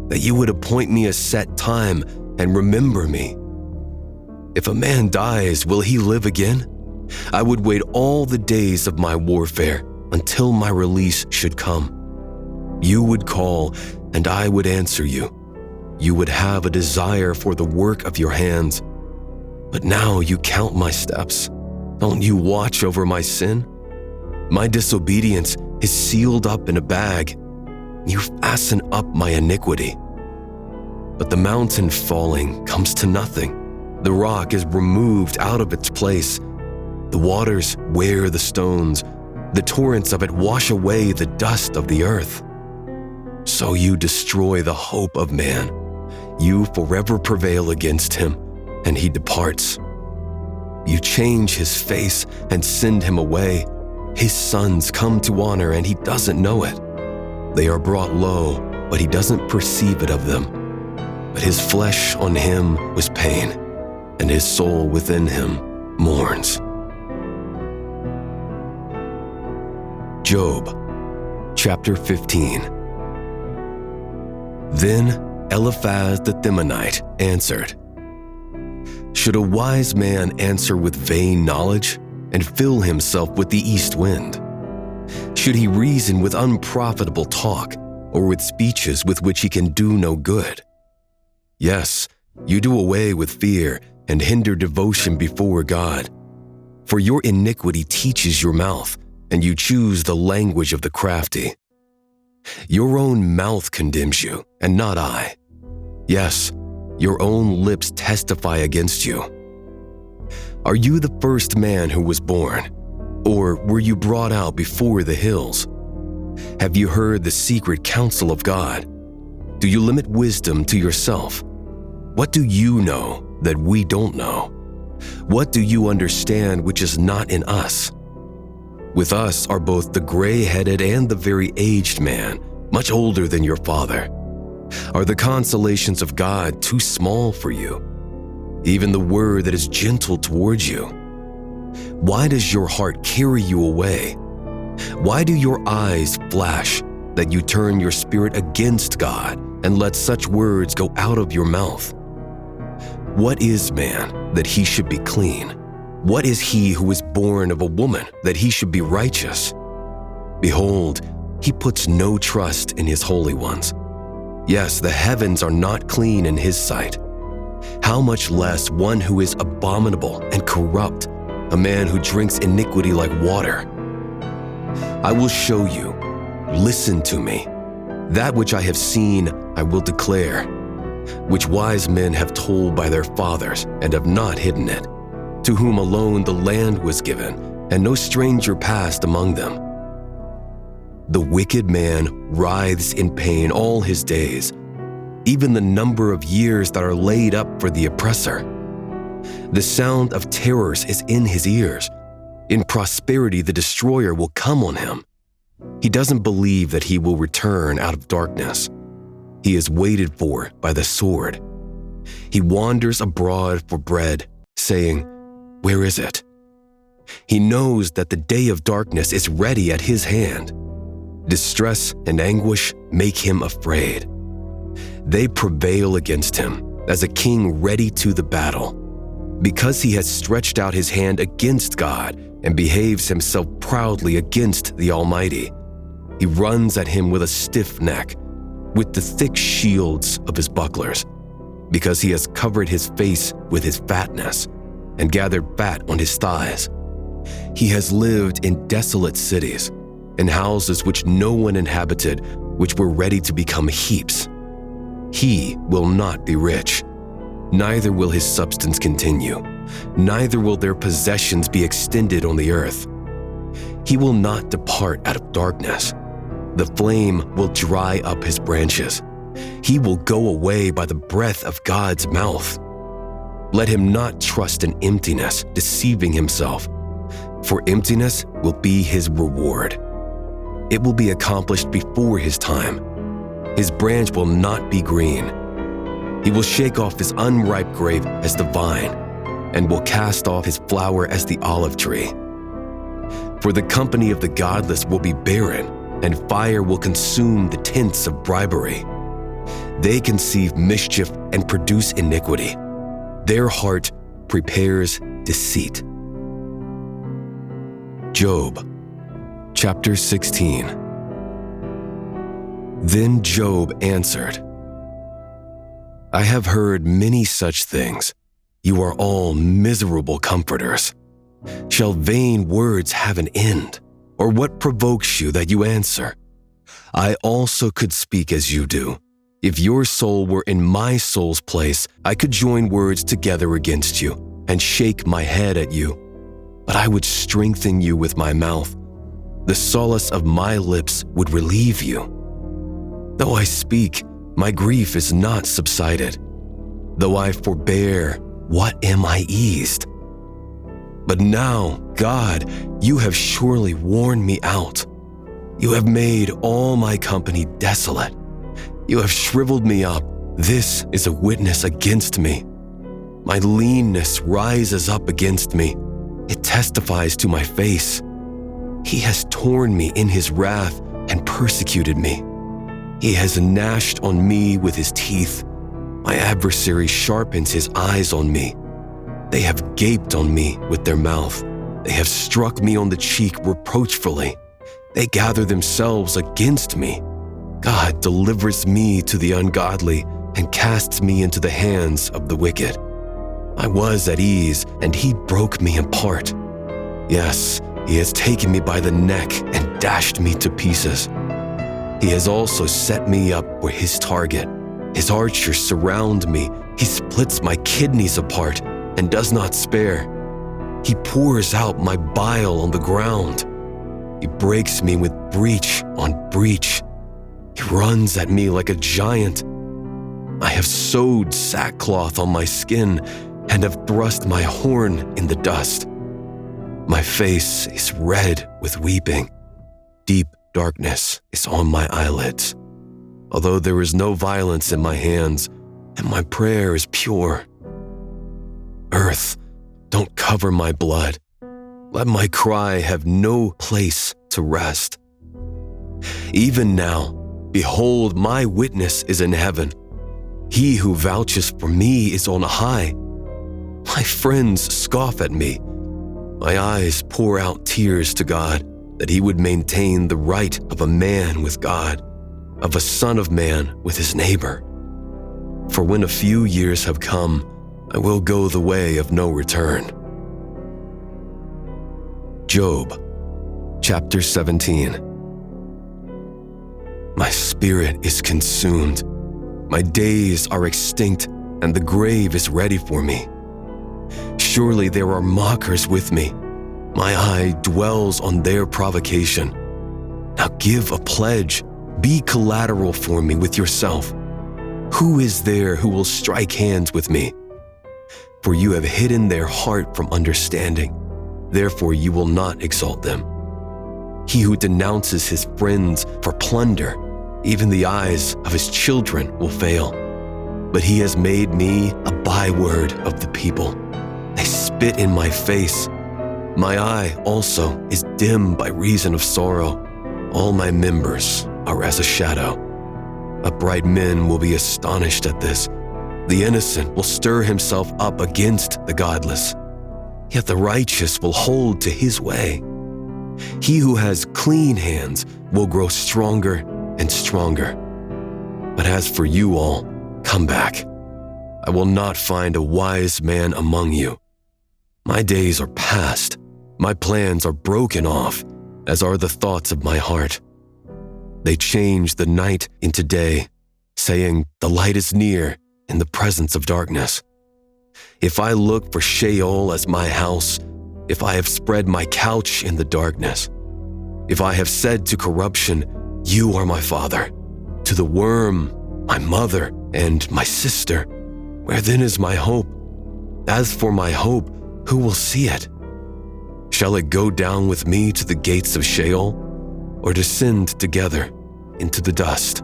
that you would appoint me a set time and remember me. If a man dies, will he live again? I would wait all the days of my warfare until my release should come. You would call, and I would answer you. You would have a desire for the work of your hands. But now you count my steps. Don't you watch over my sin? My disobedience is sealed up in a bag. You fasten up my iniquity. But the mountain falling comes to nothing. The rock is removed out of its place. The waters wear the stones. The torrents of it wash away the dust of the earth. So you destroy the hope of man. You forever prevail against him, and he departs. You change his face and send him away. His sons come to honor, and he doesn't know it. They are brought low, but he doesn't perceive it of them. But his flesh on him was pain, and his soul within him mourns. Job, chapter 15. Then Eliphaz the Themanite answered, Should a wise man answer with vain knowledge and fill himself with the east wind? Should he reason with unprofitable talk or with speeches with which he can do no good? Yes, you do away with fear and hinder devotion before God. For your iniquity teaches your mouth, and you choose the language of the crafty. Your own mouth condemns you, and not I. Yes, your own lips testify against you. Are you the first man who was born, or were you brought out before the hills? Have you heard the secret counsel of God? Do you limit wisdom to yourself? What do you know that we don't know? What do you understand which is not in us? With us are both the gray-headed and the very aged man, much older than your father. Are the consolations of God too small for you? Even the word that is gentle towards you? Why does your heart carry you away? Why do your eyes flash that you turn your spirit against God and let such words go out of your mouth? What is man that he should be clean? What is he who is born of a woman that he should be righteous? Behold, he puts no trust in his holy ones. Yes, the heavens are not clean in his sight. How much less one who is abominable and corrupt, a man who drinks iniquity like water? I will show you, listen to me. That which I have seen I will declare, which wise men have told by their fathers and have not hidden it, to whom alone the land was given, and no stranger passed among them. The wicked man writhes in pain all his days, even the number of years that are laid up for the oppressor. The sound of terrors is in his ears. In prosperity the destroyer will come on him. He doesn't believe that he will return out of darkness. He is waited for by the sword. He wanders abroad for bread, saying, "Where is it?" He knows that the day of darkness is ready at his hand. Distress and anguish make him afraid. They prevail against him as a king ready to the battle. Because he has stretched out his hand against God and behaves himself proudly against the Almighty, he runs at him with a stiff neck, with the thick shields of his bucklers, because he has covered his face with his fatness and gathered fat on his thighs. He has lived in desolate cities, in houses which no one inhabited, which were ready to become heaps. He will not be rich, neither will his substance continue, neither will their possessions be extended on the earth. He will not depart out of darkness. The flame will dry up his branches. He will go away by the breath of God's mouth. Let him not trust in emptiness, deceiving himself, for emptiness will be his reward. It will be accomplished before his time. His branch will not be green. He will shake off his unripe grape as the vine, and will cast off his flower as the olive tree. For the company of the godless will be barren, and fire will consume the tents of bribery. They conceive mischief and produce iniquity. Their heart prepares deceit. Job, chapter 16. Then Job answered, I have heard many such things. You are all miserable comforters. Shall vain words have an end? Or what provokes you that you answer? I also could speak as you do. If your soul were in my soul's place, I could join words together against you and shake my head at you. But I would strengthen you with my mouth. The solace of my lips would relieve you. Though I speak, my grief is not subsided. Though I forbear, what am I eased? But now, God, you have surely worn me out. You have made all my company desolate. You have shriveled me up. This is a witness against me. My leanness rises up against me. It testifies to my face. He has torn me in his wrath and persecuted me. He has gnashed on me with his teeth. My adversary sharpens his eyes on me. They have gaped on me with their mouth. They have struck me on the cheek reproachfully. They gather themselves against me. God delivers me to the ungodly and casts me into the hands of the wicked. I was at ease, and he broke me apart. Yes, he has taken me by the neck and dashed me to pieces. He has also set me up for his target. His archers surround me. He splits my kidneys apart and does not spare. He pours out my bile on the ground. He breaks me with breach on breach. He runs at me like a giant. I have sewed sackcloth on my skin, and have thrust my horn in the dust. My face is red with weeping. Deep darkness is on my eyelids, although there is no violence in my hands, and my prayer is pure. Earth, don't cover my blood. Let my cry have no place to rest. Even now, behold, my witness is in heaven. He who vouches for me is on high. My friends scoff at me. My eyes pour out tears to God, that he would maintain the right of a man with God, of a son of man with his neighbor. For when a few years have come, I will go the way of no return. Job, chapter 17. My spirit is consumed. My days are extinct, and the grave is ready for me. Surely there are mockers with me. My eye dwells on their provocation. Now give a pledge. Be collateral for me with yourself. Who is there who will strike hands with me? For you have hidden their heart from understanding. Therefore you will not exalt them. He who denounces his friends for plunder, even the eyes of his children will fail. But he has made me a byword of the people. They spit in my face. My eye also is dim by reason of sorrow. All my members are as a shadow. Upright men will be astonished at this. The innocent will stir himself up against the godless. Yet the righteous will hold to his way. He who has clean hands will grow stronger and stronger. But as for you all, come back. I will not find a wise man among you. My days are past. My plans are broken off, as are the thoughts of my heart. They change the night into day, saying, the light is near in the presence of darkness. If I look for Sheol as my house, if I have spread my couch in the darkness, if I have said to corruption, you are my father, to the worm, my mother and my sister, where then is my hope? As for my hope, who will see it? Shall it go down with me to the gates of Sheol, or descend together into the dust?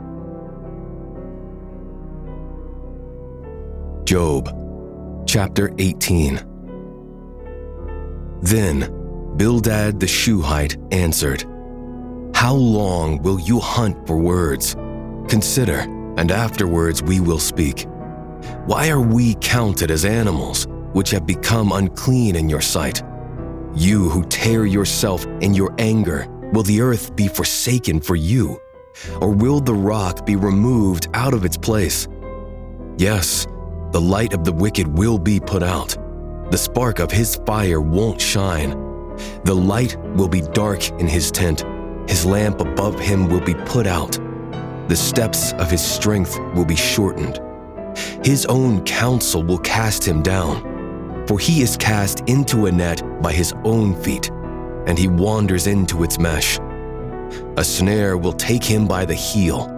Job, chapter 18. Then Bildad the Shuhite answered, how long will you hunt for words? Consider, and afterwards we will speak. Why are we counted as animals, which have become unclean in your sight? You who tear yourself in your anger, will the earth be forsaken for you? Or will the rock be removed out of its place? Yes, the light of the wicked will be put out. The spark of his fire won't shine. The light will be dark in his tent. His lamp above him will be put out. The steps of his strength will be shortened. His own counsel will cast him down, for he is cast into a net by his own feet, and he wanders into its mesh. A snare will take him by the heel.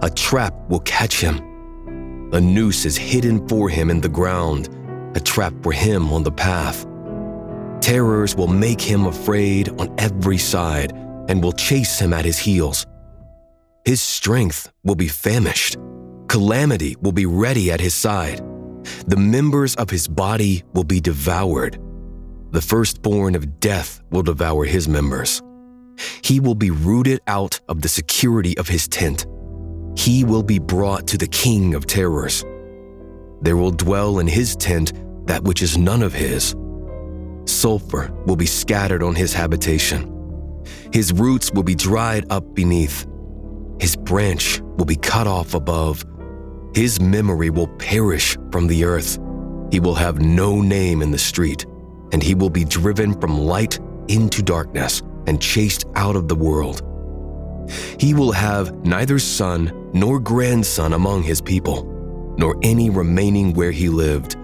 A trap will catch him. A noose is hidden for him in the ground, a trap for him on the path. Terrors will make him afraid on every side and will chase him at his heels. His strength will be famished. Calamity will be ready at his side. The members of his body will be devoured. The firstborn of death will devour his members. He will be rooted out of the security of his tent. He will be brought to the king of terrors. There will dwell in his tent that which is none of his. Sulfur will be scattered on his habitation. His roots will be dried up beneath. His branch will be cut off above. His memory will perish from the earth. He will have no name in the street, and he will be driven from light into darkness and chased out of the world. He will have neither son nor grandson among his people, nor any remaining where he lived.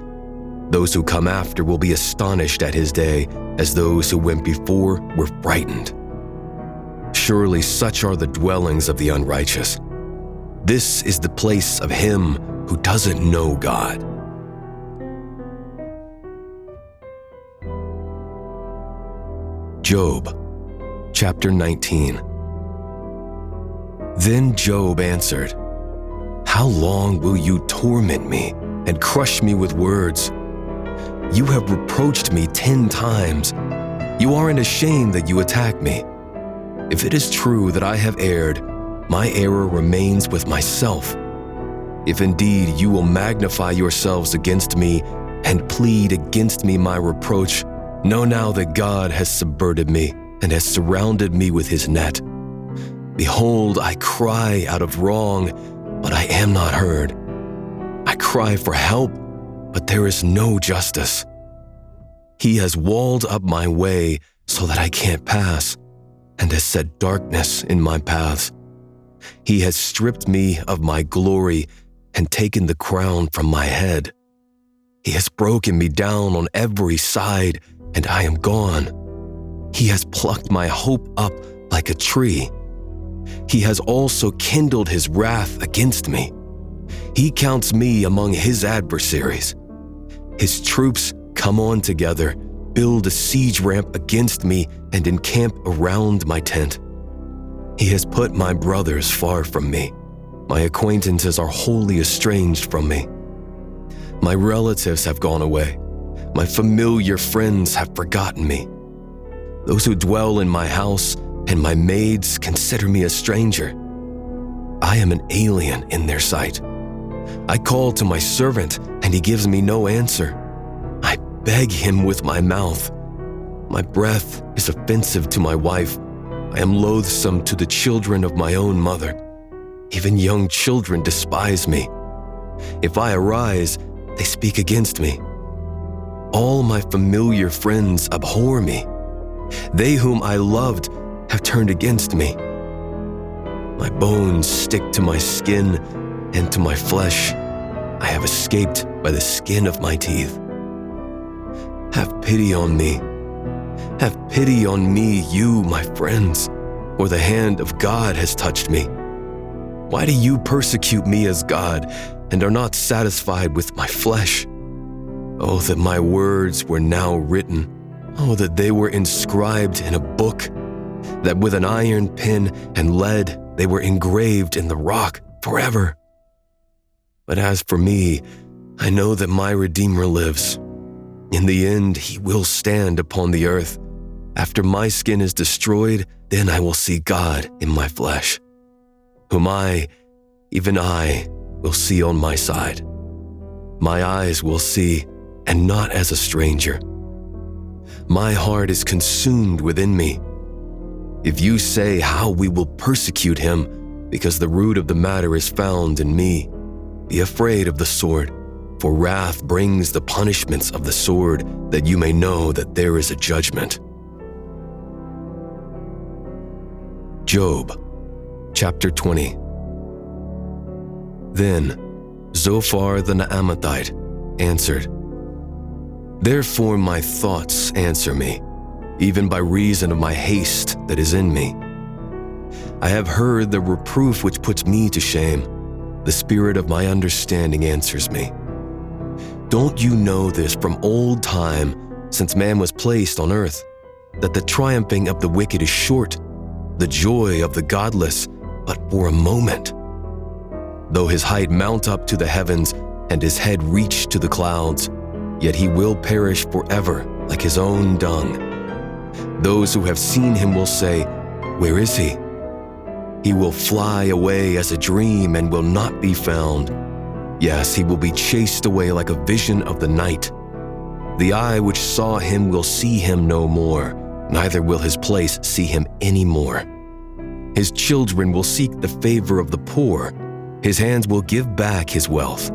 Those who come after will be astonished at his day, as those who went before were frightened. Surely such are the dwellings of the unrighteous. This is the place of him who doesn't know God. Job, chapter 19. Then Job answered, "How long will you torment me and crush me with words? You have reproached me 10 times. You aren't ashamed that you attack me. If it is true that I have erred, my error remains with myself. If indeed you will magnify yourselves against me and plead against me my reproach, know now that God has subverted me and has surrounded me with his net. Behold, I cry out of wrong, but I am not heard. I cry for help, but there is no justice. He has walled up my way so that I can't pass, and has set darkness in my paths. He has stripped me of my glory and taken the crown from my head. He has broken me down on every side, and I am gone. He has plucked my hope up like a tree. He has also kindled his wrath against me. He counts me among his adversaries. His troops come on together, build a siege ramp against me, and encamp around my tent. He has put my brothers far from me. My acquaintances are wholly estranged from me. My relatives have gone away. My familiar friends have forgotten me. Those who dwell in my house and my maids consider me a stranger. I am an alien in their sight. I call to my servant, and he gives me no answer. I beg him with my mouth. My breath is offensive to my wife. I am loathsome to the children of my own mother. Even young children despise me. If I arise, they speak against me. All my familiar friends abhor me. They whom I loved have turned against me. My bones stick to my skin and to my flesh. I have escaped by the skin of my teeth. Have pity on me. Have pity on me, you, my friends, for the hand of God has touched me. Why do you persecute me as God and are not satisfied with my flesh? Oh, that my words were now written. Oh, that they were inscribed in a book, that with an iron pen and lead they were engraved in the rock forever. But as for me, I know that my Redeemer lives. In the end, he will stand upon the earth. After my skin is destroyed, then I will see God in my flesh, whom I, even I, will see on my side. My eyes will see, and not as a stranger. My heart is consumed within me. If you say how we will persecute him, because the root of the matter is found in me, be afraid of the sword, for wrath brings the punishments of the sword, that you may know that there is a judgment. Job, chapter 20. Then Zophar the Naamathite answered, "Therefore my thoughts answer me, even by reason of my haste that is in me. I have heard the reproof which puts me to shame. The spirit of my understanding answers me. Don't you know this from old time, since man was placed on earth, that the triumphing of the wicked is short, the joy of the godless but for a moment? Though his height mount up to the heavens and his head reach to the clouds, yet he will perish forever like his own dung. Those who have seen him will say, 'Where is he?' He will fly away as a dream and will not be found. Yes, he will be chased away like a vision of the night. The eye which saw him will see him no more, neither will his place see him any more. His children will seek the favor of the poor. His hands will give back his wealth.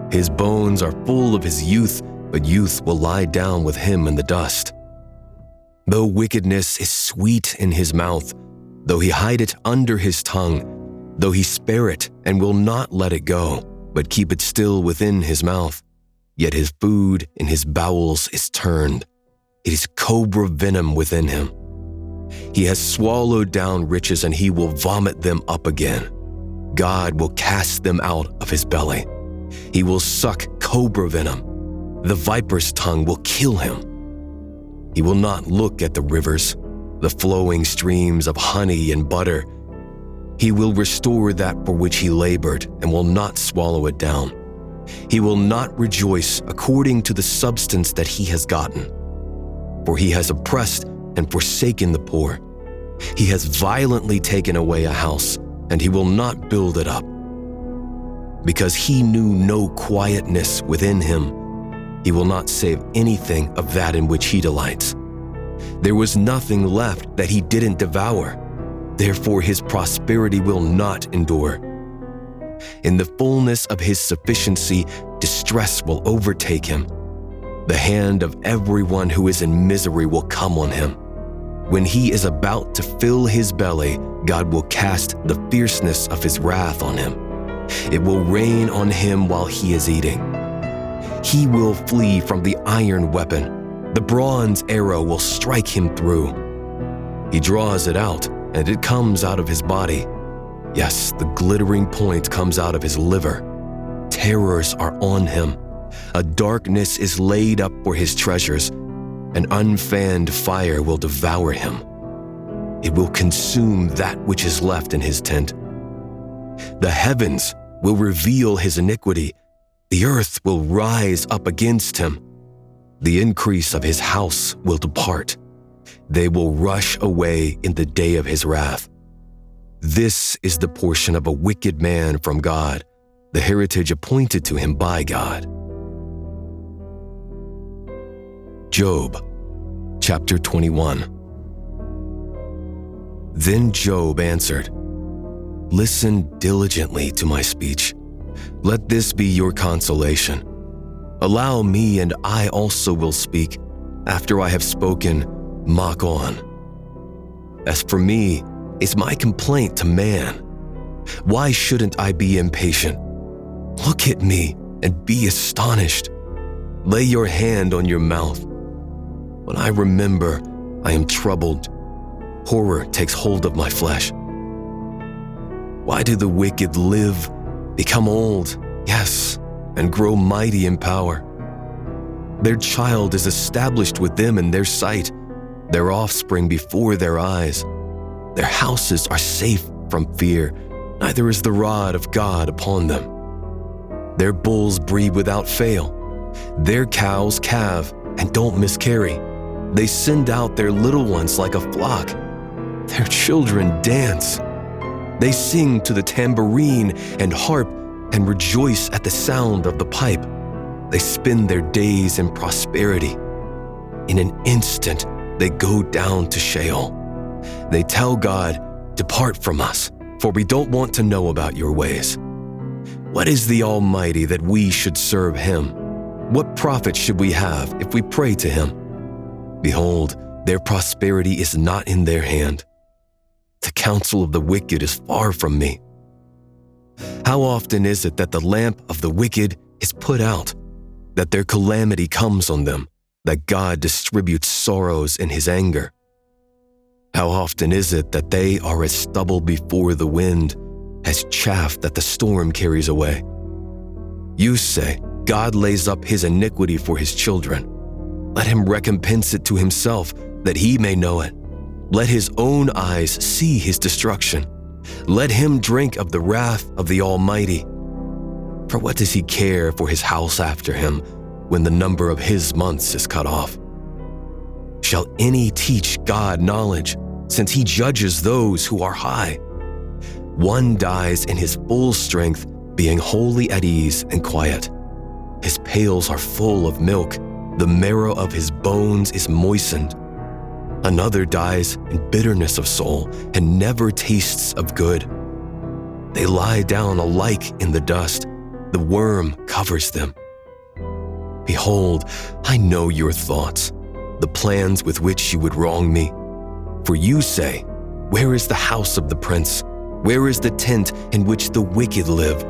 His bones are full of his youth, but youth will lie down with him in the dust. Though wickedness is sweet in his mouth, though he hide it under his tongue, though he spare it and will not let it go, but keep it still within his mouth, yet his food in his bowels is turned. It is cobra venom within him. He has swallowed down riches, and he will vomit them up again. God will cast them out of his belly. He will suck cobra venom. The viper's tongue will kill him. He will not look at the rivers, the flowing streams of honey and butter. He will restore that for which he labored and will not swallow it down. He will not rejoice according to the substance that he has gotten. For he has oppressed and forsaken the poor. He has violently taken away a house, and he will not build it up. Because he knew no quietness within him, he will not save anything of that in which he delights. There was nothing left that he didn't devour. Therefore his prosperity will not endure. In the fullness of his sufficiency, distress will overtake him. The hand of everyone who is in misery will come on him. When he is about to fill his belly, God will cast the fierceness of his wrath on him. It will rain on him while he is eating. He will flee from the iron weapon. The bronze arrow will strike him through. He draws it out, and it comes out of his body. Yes, the glittering point comes out of his liver. Terrors are on him. A darkness is laid up for his treasures. An unfanned fire will devour him. It will consume that which is left in his tent. The heavens will reveal his iniquity. The earth will rise up against him. The increase of his house will depart. They will rush away in the day of his wrath. This is the portion of a wicked man from God, the heritage appointed to him by God. Job, chapter 21. Then Job answered, "Listen diligently to my speech. Let this be your consolation. Allow me, and I also will speak. After I have spoken, mock on. As for me, is my complaint to man? Why shouldn't I be impatient? Look at me and be astonished. Lay your hand on your mouth. When I remember, I am troubled. Horror takes hold of my flesh. Why do the wicked live, become old, yes, and grow mighty in power? Their child is established with them in their sight, their offspring before their eyes. Their houses are safe from fear, neither is the rod of God upon them. Their bulls breed without fail. Their cows calve and don't miscarry. They send out their little ones like a flock. Their children dance. They sing to the tambourine and harp and rejoice at the sound of the pipe. They spend their days in prosperity. In an instant, they go down to Sheol. They tell God, "Depart from us, for we don't want to know about your ways." What is the Almighty that we should serve him? What profit should we have if we pray to him? Behold, their prosperity is not in their hand. The counsel of the wicked is far from me. How often is it that the lamp of the wicked is put out, that their calamity comes on them, that God distributes sorrows in his anger? How often is it that they are as stubble before the wind, as chaff that the storm carries away? You say, God lays up his iniquity for his children. Let him recompense it to himself, that he may know it. Let his own eyes see his destruction. Let him drink of the wrath of the Almighty. For what does he care for his house after him, when the number of his months is cut off? Shall any teach God knowledge, since he judges those who are high? One dies in his full strength, being wholly at ease and quiet. His pails are full of milk. The marrow of his bones is moistened. Another dies in bitterness of soul and never tastes of good. They lie down alike in the dust. The worm covers them. Behold, I know your thoughts, the plans with which you would wrong me. For you say, where is the house of the prince? Where is the tent in which the wicked live?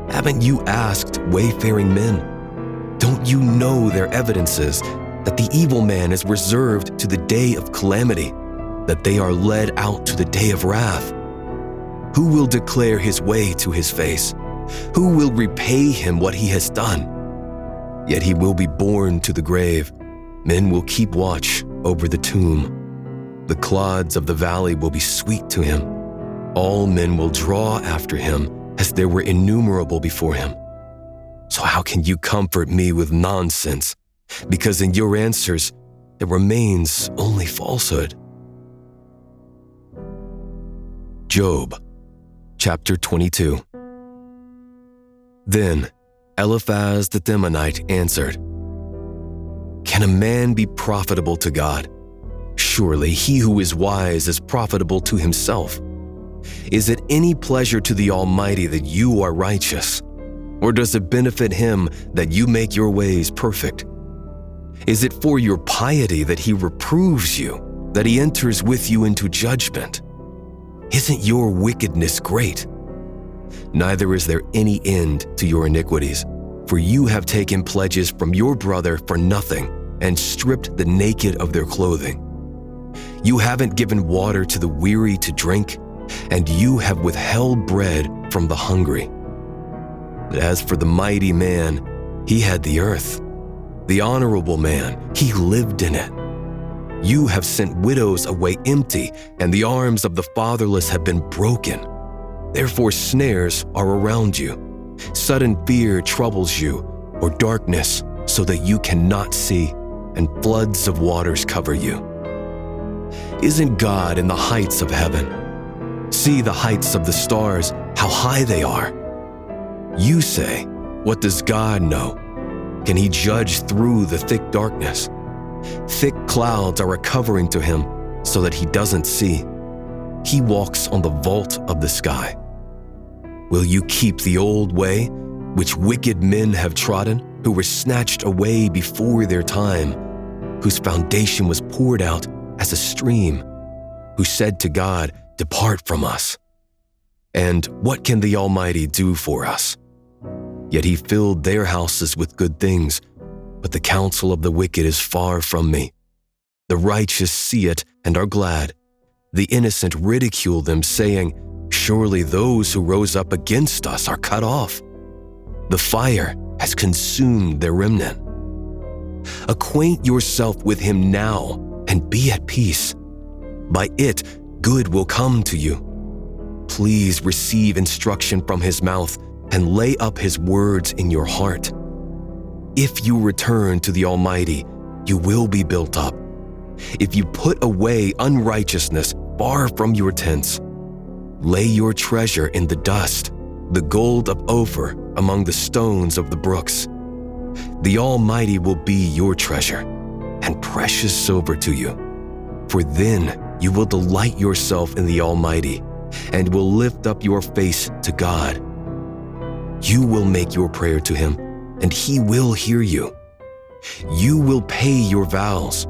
Haven't you asked wayfaring men? Don't you know their evidences, that the evil man is reserved to the day of calamity, that they are led out to the day of wrath? Who will declare his way to his face? Who will repay him what he has done? Yet he will be borne to the grave. Men will keep watch over the tomb. The clods of the valley will be sweet to him. All men will draw after him as there were innumerable before him. So how can you comfort me with nonsense? Because in your answers there remains only falsehood. Job, chapter 22. Then Eliphaz the Temanite answered, "Can a man be profitable to God? Surely he who is wise is profitable to himself. Is it any pleasure to the Almighty that you are righteous? Or does it benefit him that you make your ways perfect? Is it for your piety that he reproves you, that he enters with you into judgment? Isn't your wickedness great? Neither is there any end to your iniquities, for you have taken pledges from your brother for nothing and stripped the naked of their clothing. You haven't given water to the weary to drink, and you have withheld bread from the hungry. But as for the mighty man, he had the earth. The honorable man, he lived in it. You have sent widows away empty, and the arms of the fatherless have been broken. Therefore snares are around you. Sudden fear troubles you, or darkness, so that you cannot see, and floods of waters cover you. Isn't God in the heights of heaven? See the heights of the stars, how high they are. You say, what does God know? Can he judge through the thick darkness? Thick clouds are a covering to him so that he doesn't see. He walks on the vault of the sky. Will you keep the old way, which wicked men have trodden, who were snatched away before their time, whose foundation was poured out as a stream, who said to God, "Depart from us"? And what can the Almighty do for us? Yet he filled their houses with good things, but the counsel of the wicked is far from me. The righteous see it and are glad. The innocent ridicule them, saying, "Surely those who rose up against us are cut off." The fire has consumed their remnant. Acquaint yourself with him now and be at peace. By it, good will come to you. Please receive instruction from his mouth and lay up his words in your heart. If you return to the Almighty, you will be built up. If you put away unrighteousness far from your tents, lay your treasure in the dust, the gold of Ophir among the stones of the brooks. The Almighty will be your treasure and precious silver to you. For then you will delight yourself in the Almighty and will lift up your face to God. You will make your prayer to him, and he will hear you. You will pay your vows.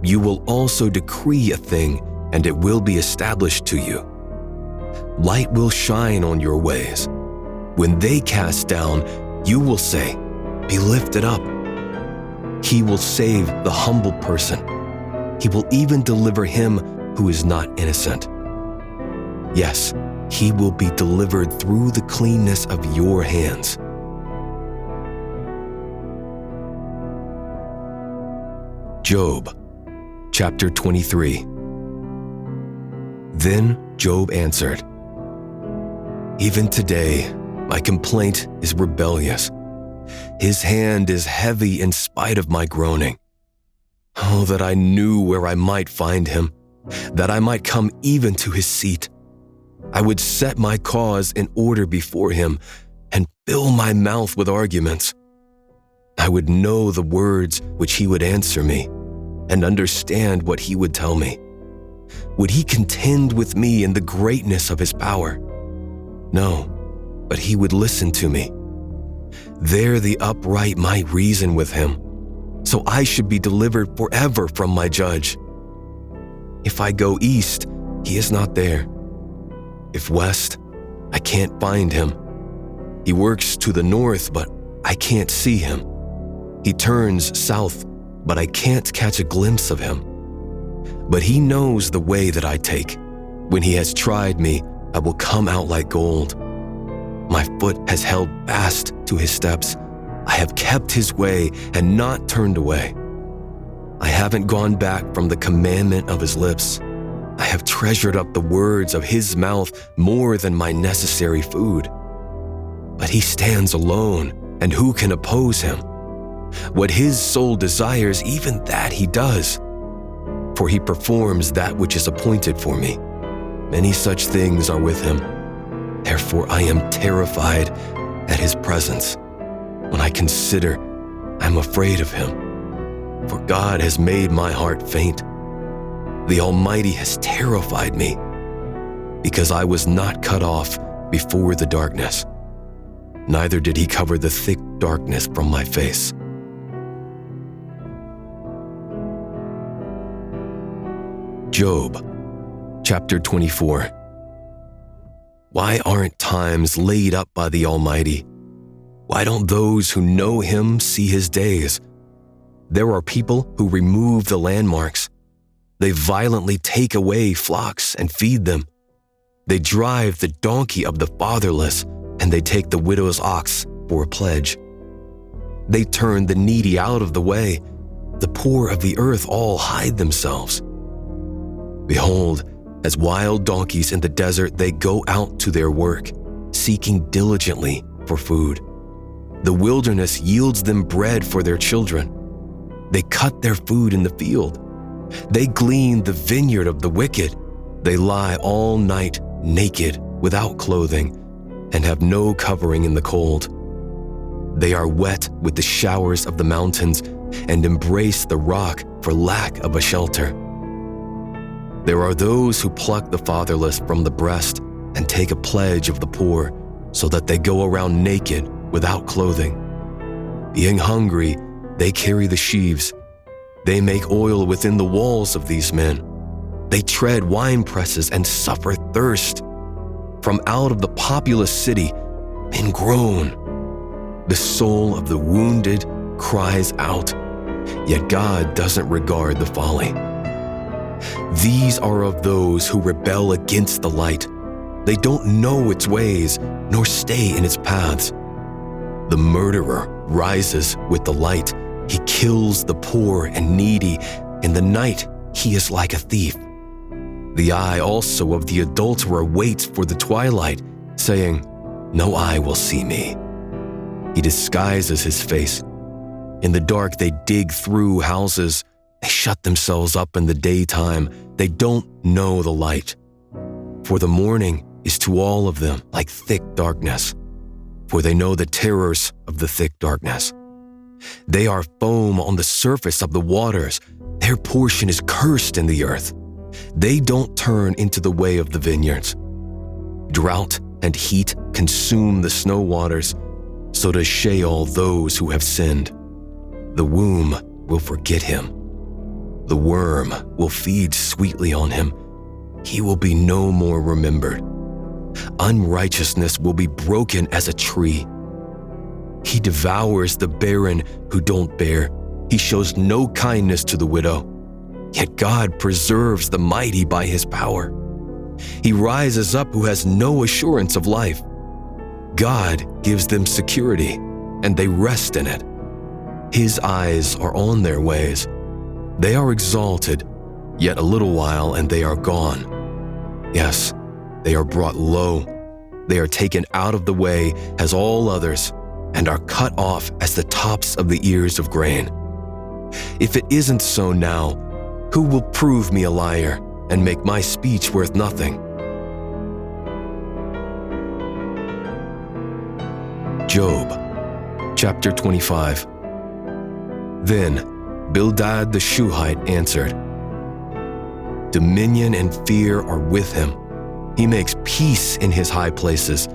You will also decree a thing, and it will be established to you. Light will shine on your ways. When they cast down, you will say, "Be lifted up." He will save the humble person. He will even deliver him who is not innocent. Yes, he will be delivered through the cleanness of your hands. Job, chapter 23. Then Job answered, "Even today, my complaint is rebellious. His hand is heavy in spite of my groaning. Oh, that I knew where I might find him, that I might come even to his seat. I would set my cause in order before him and fill my mouth with arguments. I would know the words which he would answer me and understand what he would tell me. Would he contend with me in the greatness of his power? No, but he would listen to me. There the upright might reason with him, so I should be delivered forever from my judge. If I go east, he is not there. If west, I can't find him. He works to the north, but I can't see him. He turns south, but I can't catch a glimpse of him. But he knows the way that I take. When he has tried me, I will come out like gold. My foot has held fast to his steps. I have kept his way and not turned away. I haven't gone back from the commandment of his lips. I have treasured up the words of his mouth more than my necessary food. But he stands alone, and who can oppose him? What his soul desires, even that he does. For he performs that which is appointed for me. Many such things are with him. Therefore I am terrified at his presence. When I consider, I am afraid of him. For God has made my heart faint. The Almighty has terrified me, because I was not cut off before the darkness. Neither did he cover the thick darkness from my face. Job, chapter 24. Why aren't times laid up by the Almighty? Why don't those who know him see his days? There are people who remove the landmarks. They violently take away flocks and feed them. They drive the donkey of the fatherless, and they take the widow's ox for a pledge. They turn the needy out of the way. The poor of the earth all hide themselves. Behold, as wild donkeys in the desert, they go out to their work, seeking diligently for food. The wilderness yields them bread for their children. They cut their food in the field. They glean the vineyard of the wicked. They lie all night naked, without clothing, and have no covering in the cold. They are wet with the showers of the mountains and embrace the rock for lack of a shelter. There are those who pluck the fatherless from the breast and take a pledge of the poor, so that they go around naked without clothing. Being hungry, they carry the sheaves. They make oil within the walls of these men. They tread wine presses and suffer thirst. From out of the populous city, men groan. The soul of the wounded cries out, yet God doesn't regard the folly. These are of those who rebel against the light. They don't know its ways, nor stay in its paths. The murderer rises with the light. He kills the poor and needy. In the night, he is like a thief. The eye also of the adulterer waits for the twilight, saying, "No eye will see me." He disguises his face. In the dark, they dig through houses. They shut themselves up in the daytime. They don't know the light. For the morning is to all of them like thick darkness, for they know the terrors of the thick darkness. They are foam on the surface of the waters. Their portion is cursed in the earth. They don't turn into the way of the vineyards. Drought and heat consume the snow waters, so does Sheol those who have sinned. The womb will forget him. The worm will feed sweetly on him. He will be no more remembered. Unrighteousness will be broken as a tree. He devours the barren who don't bear. He shows no kindness to the widow. Yet God preserves the mighty by his power. He rises up who has no assurance of life. God gives them security, and they rest in it. His eyes are on their ways. They are exalted, yet a little while and they are gone. Yes, they are brought low. They are taken out of the way as all others, and are cut off as the tops of the ears of grain. If it isn't so now, who will prove me a liar and make my speech worth nothing? Job, chapter 25. Then Bildad the Shuhite answered, "Dominion and fear are with him. He makes peace in his high places.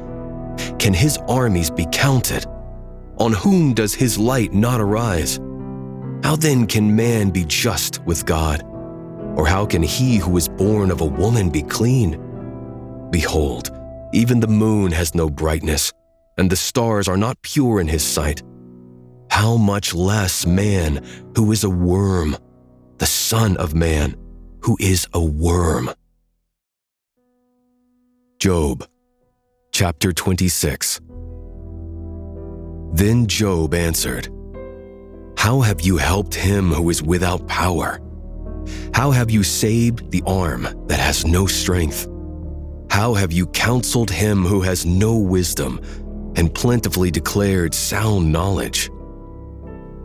Can his armies be counted? On whom does his light not arise? How then can man be just with God? Or how can he who is born of a woman be clean? Behold, even the moon has no brightness, and the stars are not pure in his sight. How much less man who is a worm, the son of man who is a worm." Job, chapter 26. Then Job answered, How have you helped him who is without power? How have you saved the arm that has no strength? How have you counseled him who has no wisdom and plentifully declared sound knowledge?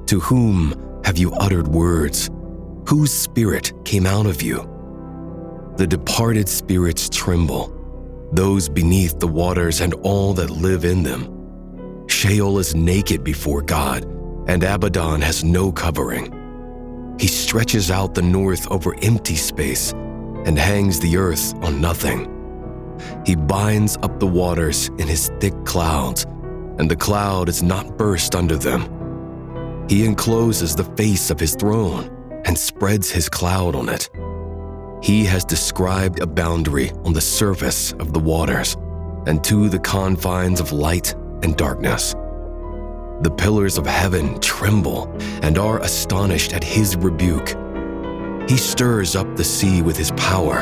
To whom have you uttered words? Whose spirit came out of you? The departed spirits tremble, those beneath the waters and all that live in them. Sheol is naked before God, and Abaddon has no covering. He stretches out the north over empty space and hangs the earth on nothing. He binds up the waters in his thick clouds, and the cloud is not burst under them. He encloses the face of his throne and spreads his cloud on it. He has described a boundary on the surface of the waters and to the confines of light and darkness. The pillars of heaven tremble and are astonished at his rebuke. He stirs up the sea with his power,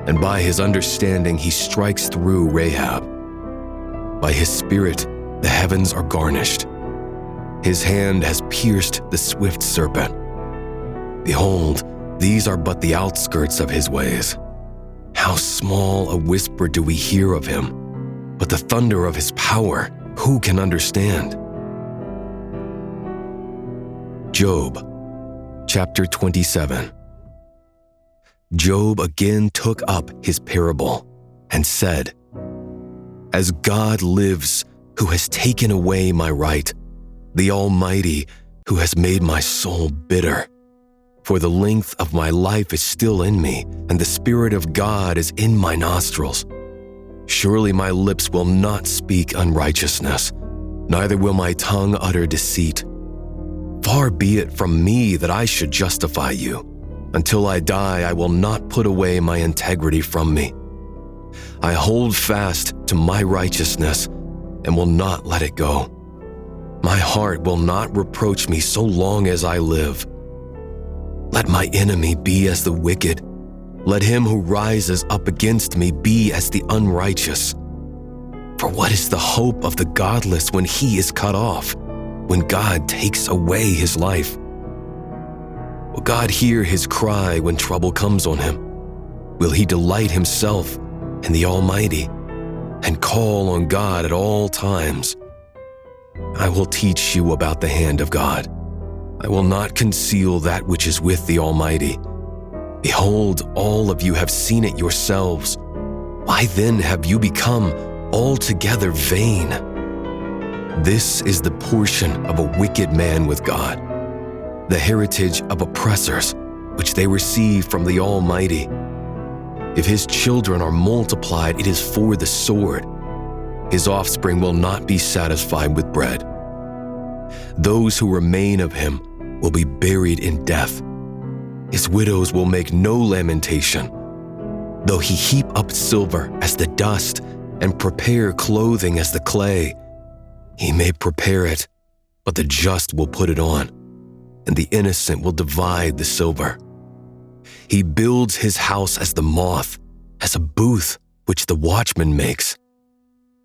and by his understanding he strikes through Rahab. By his spirit the heavens are garnished. His hand has pierced the swift serpent. Behold, these are but the outskirts of his ways. How small a whisper do we hear of him, but the thunder of his power, who can understand? Job, chapter 27. Job again took up his parable and said, As God lives, who has taken away my right, the Almighty, who has made my soul bitter. For the length of my life is still in me, and the Spirit of God is in my nostrils. Surely my lips will not speak unrighteousness, neither will my tongue utter deceit. Far be it from me that I should justify you. Until I die, I will not put away my integrity from me. I hold fast to my righteousness and will not let it go. My heart will not reproach me so long as I live. Let my enemy be as the wicked. Let him who rises up against me be as the unrighteous. For what is the hope of the godless when he is cut off, when God takes away his life? Will God hear his cry when trouble comes on him? Will he delight himself in the Almighty and call on God at all times? I will teach you about the hand of God. I will not conceal that which is with the Almighty. Behold, all of you have seen it yourselves. Why then have you become altogether vain? This is the portion of a wicked man with God, the heritage of oppressors, which they receive from the Almighty. If his children are multiplied, it is for the sword. His offspring will not be satisfied with bread. Those who remain of him will be buried in death. His widows will make no lamentation. Though he heap up silver as the dust and prepare clothing as the clay, he may prepare it, but the just will put it on, and the innocent will divide the silver. He builds his house as the moth, as a booth which the watchman makes.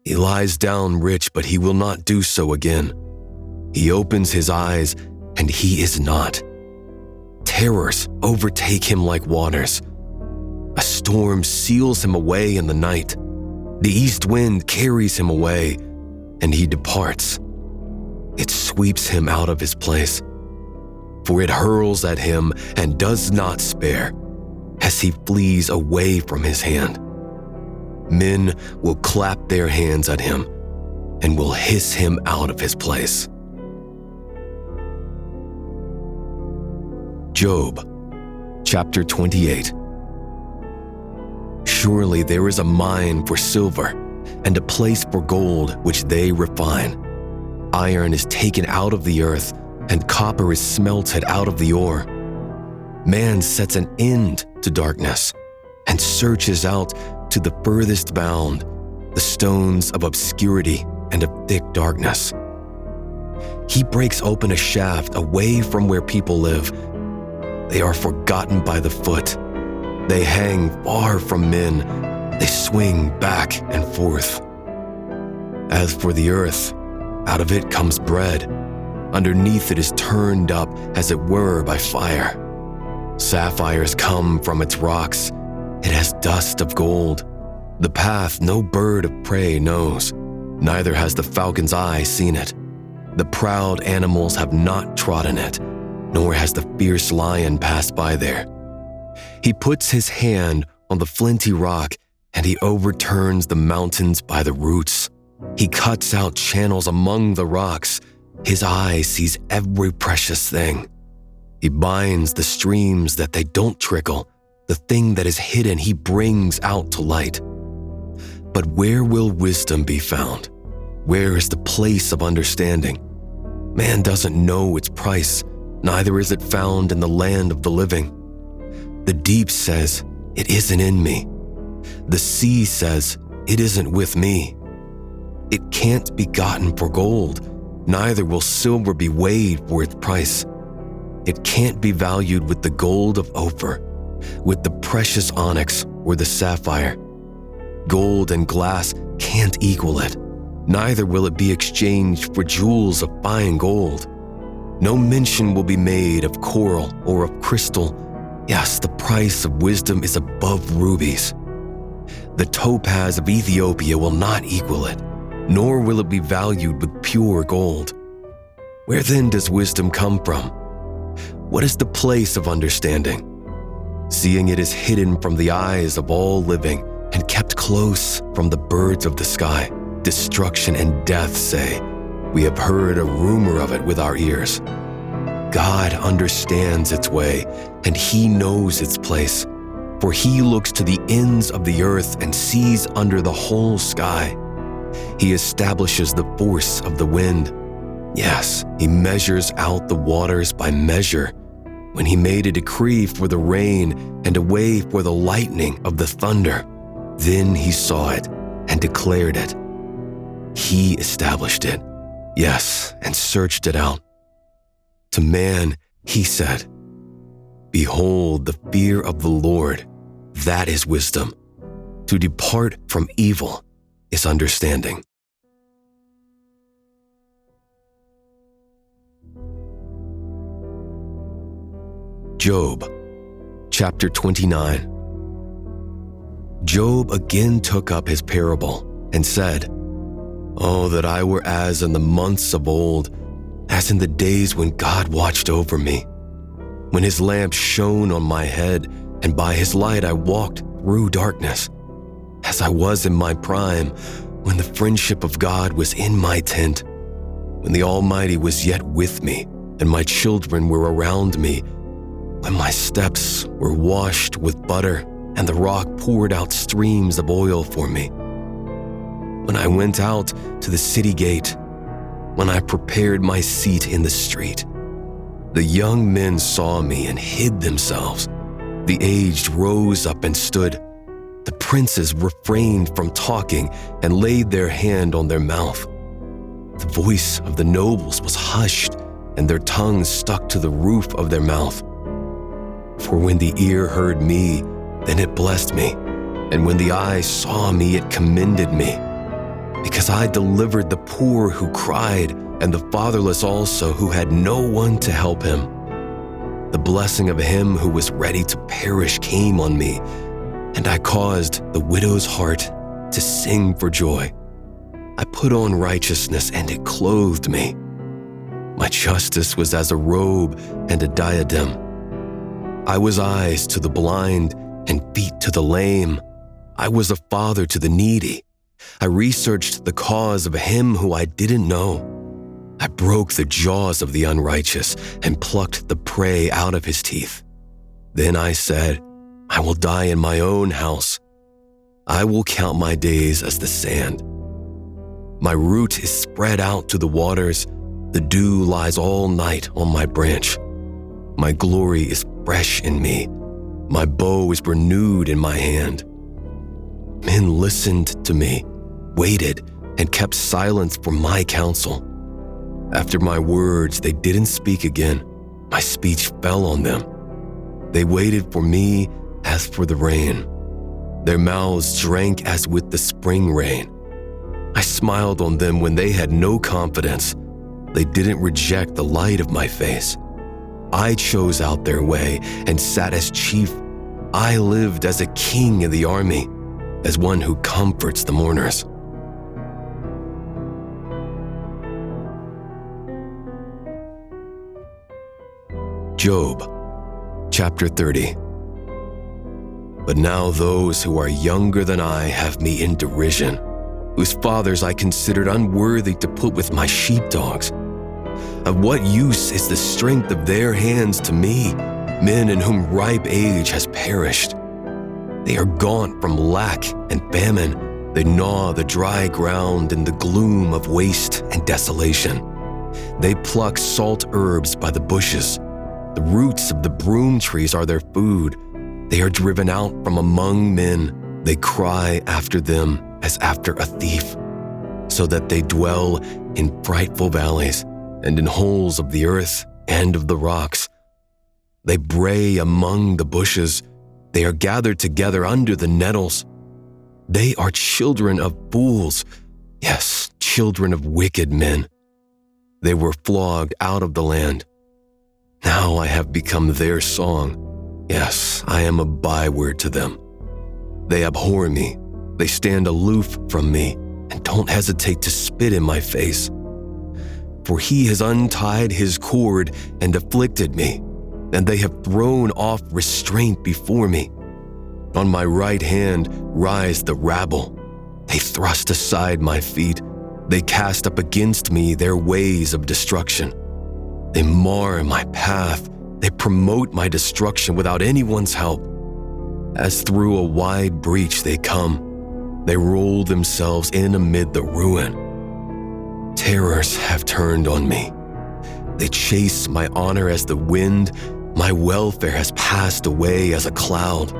He lies down rich, but he will not do so again. He opens his eyes, and he is not. Terrors overtake him like waters. A storm seals him away in the night. The east wind carries him away, and he departs. It sweeps him out of his place, for it hurls at him and does not spare, as he flees away from his hand. Men will clap their hands at him and will hiss him out of his place. Job, chapter 28. Surely there is a mine for silver and a place for gold which they refine. Iron is taken out of the earth and copper is smelted out of the ore. Man sets an end to darkness and searches out to the furthest bound the stones of obscurity and of thick darkness. He breaks open a shaft away from where people live. They are forgotten by the foot. They hang far from men. They swing back and forth. As for the earth, out of it comes bread. Underneath it is turned up as it were by fire. Sapphires come from its rocks. It has dust of gold. The path no bird of prey knows, neither has the falcon's eye seen it. The proud animals have not trodden it, nor has the fierce lion passed by there. He puts his hand on the flinty rock, and he overturns the mountains by the roots. He cuts out channels among the rocks. His eye sees every precious thing. He binds the streams that they don't trickle. The thing that is hidden he brings out to light. But where will wisdom be found? Where is the place of understanding? Man doesn't know its price, neither is it found in the land of the living. The deep says, "It isn't in me." The sea says, "It isn't with me." It can't be gotten for gold, neither will silver be weighed for its price. It can't be valued with the gold of Ophir, with the precious onyx or the sapphire. Gold and glass can't equal it, neither will it be exchanged for jewels of fine gold. No mention will be made of coral or of crystal. Yes, the price of wisdom is above rubies. The topaz of Ethiopia will not equal it, nor will it be valued with pure gold. Where then does wisdom come from? What is the place of understanding? Seeing it is hidden from the eyes of all living and kept close from the birds of the sky. Destruction and death say, "We have heard a rumor of it with our ears." God understands its way, and he knows its place. For he looks to the ends of the earth and sees under the whole sky. He establishes the force of the wind. Yes, he measures out the waters by measure. When he made a decree for the rain and a way for the lightning of the thunder, then he saw it and declared it. He established it, yes, and searched it out. To man, he said, "Behold, the fear of the Lord, that is wisdom. To depart from evil is understanding." Job, chapter 29. Job again took up his parable and said, "Oh, that I were as in the months of old, as in the days when God watched over me, when his lamp shone on my head, and by his light I walked through darkness, as I was in my prime, when the friendship of God was in my tent, when the Almighty was yet with me, and my children were around me, when my steps were washed with butter, and the rock poured out streams of oil for me. When I went out to the city gate, when I prepared my seat in the street, the young men saw me and hid themselves. The aged rose up and stood. The princes refrained from talking and laid their hand on their mouth. The voice of the nobles was hushed, and their tongues stuck to the roof of their mouth. For when the ear heard me, then it blessed me, and when the eye saw me, it commended me. Because I delivered the poor who cried, and the fatherless also who had no one to help him. The blessing of him who was ready to perish came on me, and I caused the widow's heart to sing for joy. I put on righteousness, and it clothed me. My justice was as a robe and a diadem. I was eyes to the blind and feet to the lame. I was a father to the needy. I researched the cause of him who I didn't know. I broke the jaws of the unrighteous and plucked the prey out of his teeth. Then I said, I will die in my own house. I will count my days as the sand. My root is spread out to the waters. The dew lies all night on my branch. My glory is fresh in me. My bow is renewed in my hand. Men listened to me, waited, and kept silence for my counsel. After my words, they didn't speak again. My speech fell on them. They waited for me as for the rain. Their mouths drank as with the spring rain. I smiled on them when they had no confidence. They didn't reject the light of my face. I chose out their way and sat as chief. I lived as a king in the army, as one who comforts the mourners. Job, chapter 30. But now those who are younger than I have me in derision, whose fathers I considered unworthy to put with my sheepdogs. Of what use is the strength of their hands to me, men in whom ripe age has perished? They are gaunt from lack and famine. They gnaw the dry ground in the gloom of waste and desolation. They pluck salt herbs by the bushes. The roots of the broom trees are their food. They are driven out from among men. They cry after them as after a thief, so that they dwell in frightful valleys and in holes of the earth and of the rocks. They bray among the bushes. They are gathered together under the nettles. They are children of fools, yes, children of wicked men. They were flogged out of the land. Now I have become their song. Yes, I am a byword to them. They abhor me. They stand aloof from me and don't hesitate to spit in my face. For he has untied his cord and afflicted me, and they have thrown off restraint before me. On my right hand rise the rabble. They thrust aside my feet. They cast up against me their ways of destruction. They mar my path. They promote my destruction without anyone's help. As through a wide breach they come. They roll themselves in amid the ruin. Terrors have turned on me. They chase my honor as the wind. My welfare has passed away as a cloud.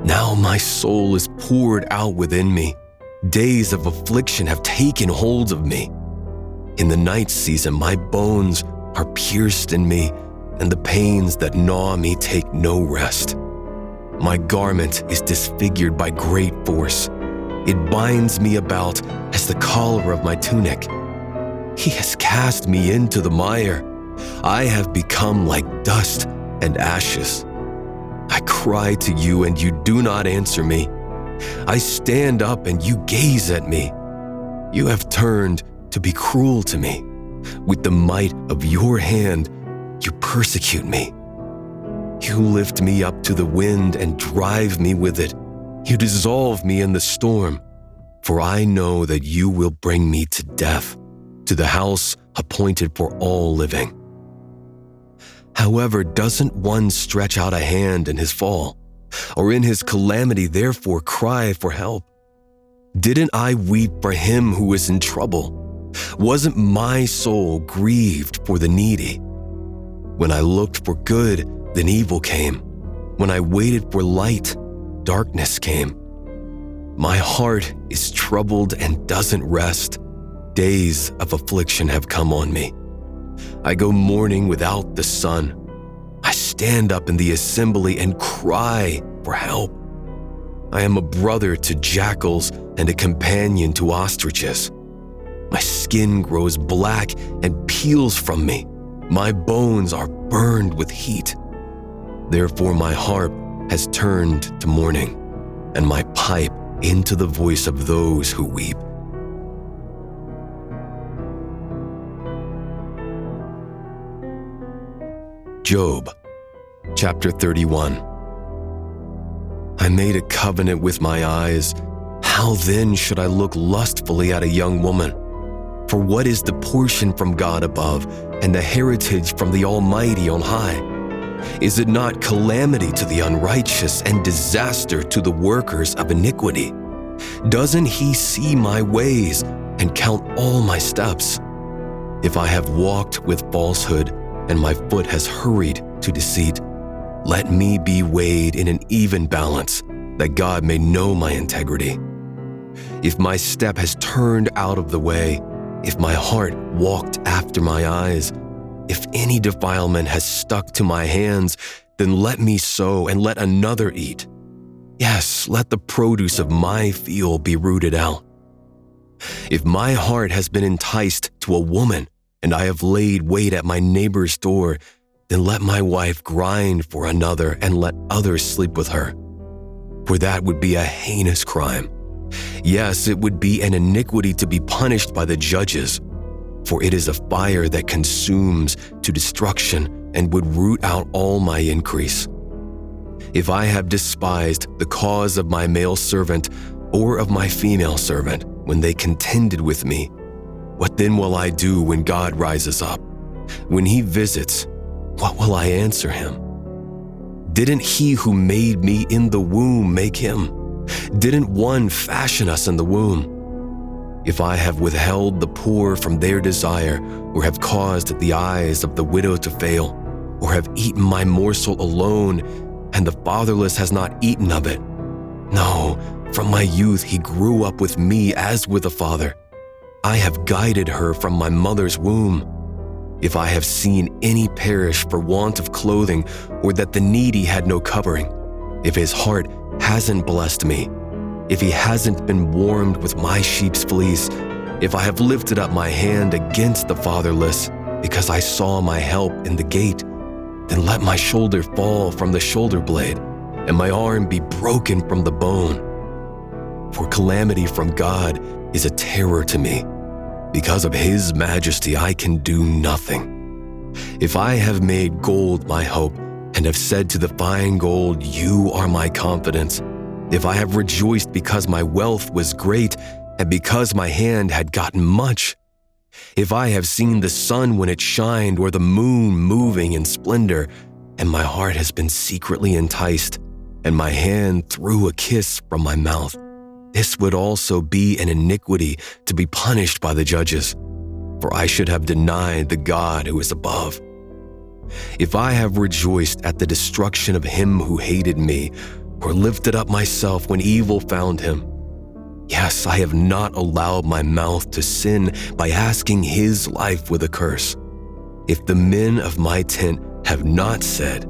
Now my soul is poured out within me. Days of affliction have taken hold of me. In the night season, my bones are pierced in me, and the pains that gnaw me take no rest. My garment is disfigured by great force. It binds me about as the collar of my tunic. He has cast me into the mire. I have become like dust and ashes. I cry to you, and you do not answer me. I stand up, and you gaze at me. You have turned to be cruel to me. With the might of your hand, you persecute me. You lift me up to the wind and drive me with it. You dissolve me in the storm. For I know that you will bring me to death, to the house appointed for all living. However, doesn't one stretch out a hand in his fall, or in his calamity therefore cry for help? Didn't I weep for him who is in trouble? Wasn't my soul grieved for the needy? When I looked for good, then evil came. When I waited for light, darkness came. My heart is troubled and doesn't rest. Days of affliction have come on me. I go mourning without the sun. I stand up in the assembly and cry for help. I am a brother to jackals and a companion to ostriches. My skin grows black and peels from me. My bones are burned with heat. Therefore my harp has turned to mourning, and my pipe into the voice of those who weep. Job, chapter 31. I made a covenant with my eyes. How then should I look lustfully at a young woman? For what is the portion from God above, and the heritage from the Almighty on high? Is it not calamity to the unrighteous and disaster to the workers of iniquity? Doesn't he see my ways and count all my steps? If I have walked with falsehood, and my foot has hurried to deceit, let me be weighed in an even balance, that God may know my integrity. If my step has turned out of the way, if my heart walked after my eyes, if any defilement has stuck to my hands, then let me sow and let another eat. Yes, let the produce of my field be rooted out. If my heart has been enticed to a woman, and I have laid wait at my neighbor's door, then let my wife grind for another and let others sleep with her. For that would be a heinous crime. Yes, it would be an iniquity to be punished by the judges, for it is a fire that consumes to destruction and would root out all my increase. If I have despised the cause of my male servant or of my female servant when they contended with me, what then will I do when God rises up? When he visits, what will I answer him? Didn't he who made me in the womb make him? Didn't one fashion us in the womb? If I have withheld the poor from their desire, or have caused the eyes of the widow to fail, or have eaten my morsel alone, and the fatherless has not eaten of it. No, from my youth he grew up with me as with a father. I have guided her from my mother's womb. If I have seen any perish for want of clothing, or that the needy had no covering, if his heart hasn't blessed me, if he hasn't been warmed with my sheep's fleece, if I have lifted up my hand against the fatherless, because I saw my help in the gate, then let my shoulder fall from the shoulder blade, and my arm be broken from the bone. For calamity from God is a terror to me. Because of his majesty, I can do nothing. If I have made gold my hope, and have said to the fine gold, you are my confidence, if I have rejoiced because my wealth was great, and because my hand had gotten much, if I have seen the sun when it shined, or the moon moving in splendor, and my heart has been secretly enticed, and my hand threw a kiss from my mouth, this would also be an iniquity to be punished by the judges, for I should have denied the God who is above. If I have rejoiced at the destruction of him who hated me, or lifted up myself when evil found him, yes, I have not allowed my mouth to sin by asking his life with a curse. If the men of my tent have not said,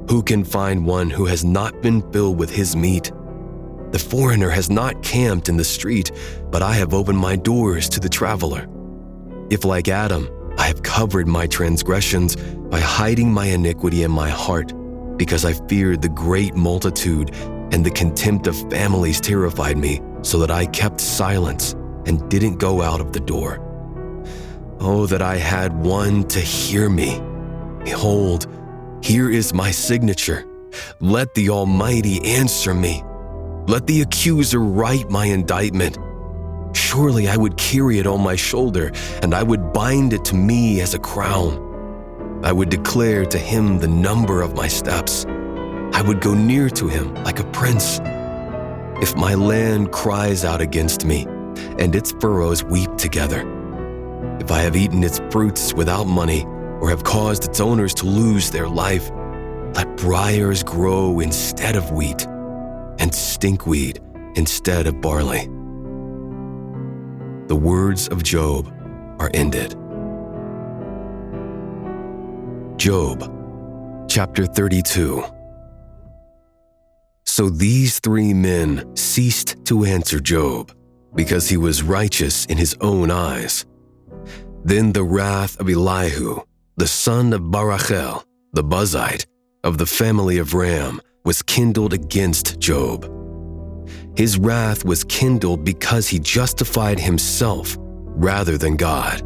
who can find one who has not been filled with his meat? The foreigner has not camped in the street, but I have opened my doors to the traveler. If like Adam, I have covered my transgressions by hiding my iniquity in my heart, because I feared the great multitude, and the contempt of families terrified me, so that I kept silence and didn't go out of the door. Oh, that I had one to hear me. Behold, here is my signature. Let the Almighty answer me. Let the accuser write my indictment. Surely I would carry it on my shoulder, and I would bind it to me as a crown. I would declare to him the number of my steps. I would go near to him like a prince. If my land cries out against me, and its furrows weep together, if I have eaten its fruits without money, or have caused its owners to lose their life, let briars grow instead of wheat, and stinkweed instead of barley. The words of Job are ended. Job, chapter 32. So these three men ceased to answer Job, because he was righteous in his own eyes. Then the wrath of Elihu, the son of Barachel, the Buzite, of the family of Ram, was kindled against Job. His wrath was kindled because he justified himself rather than God.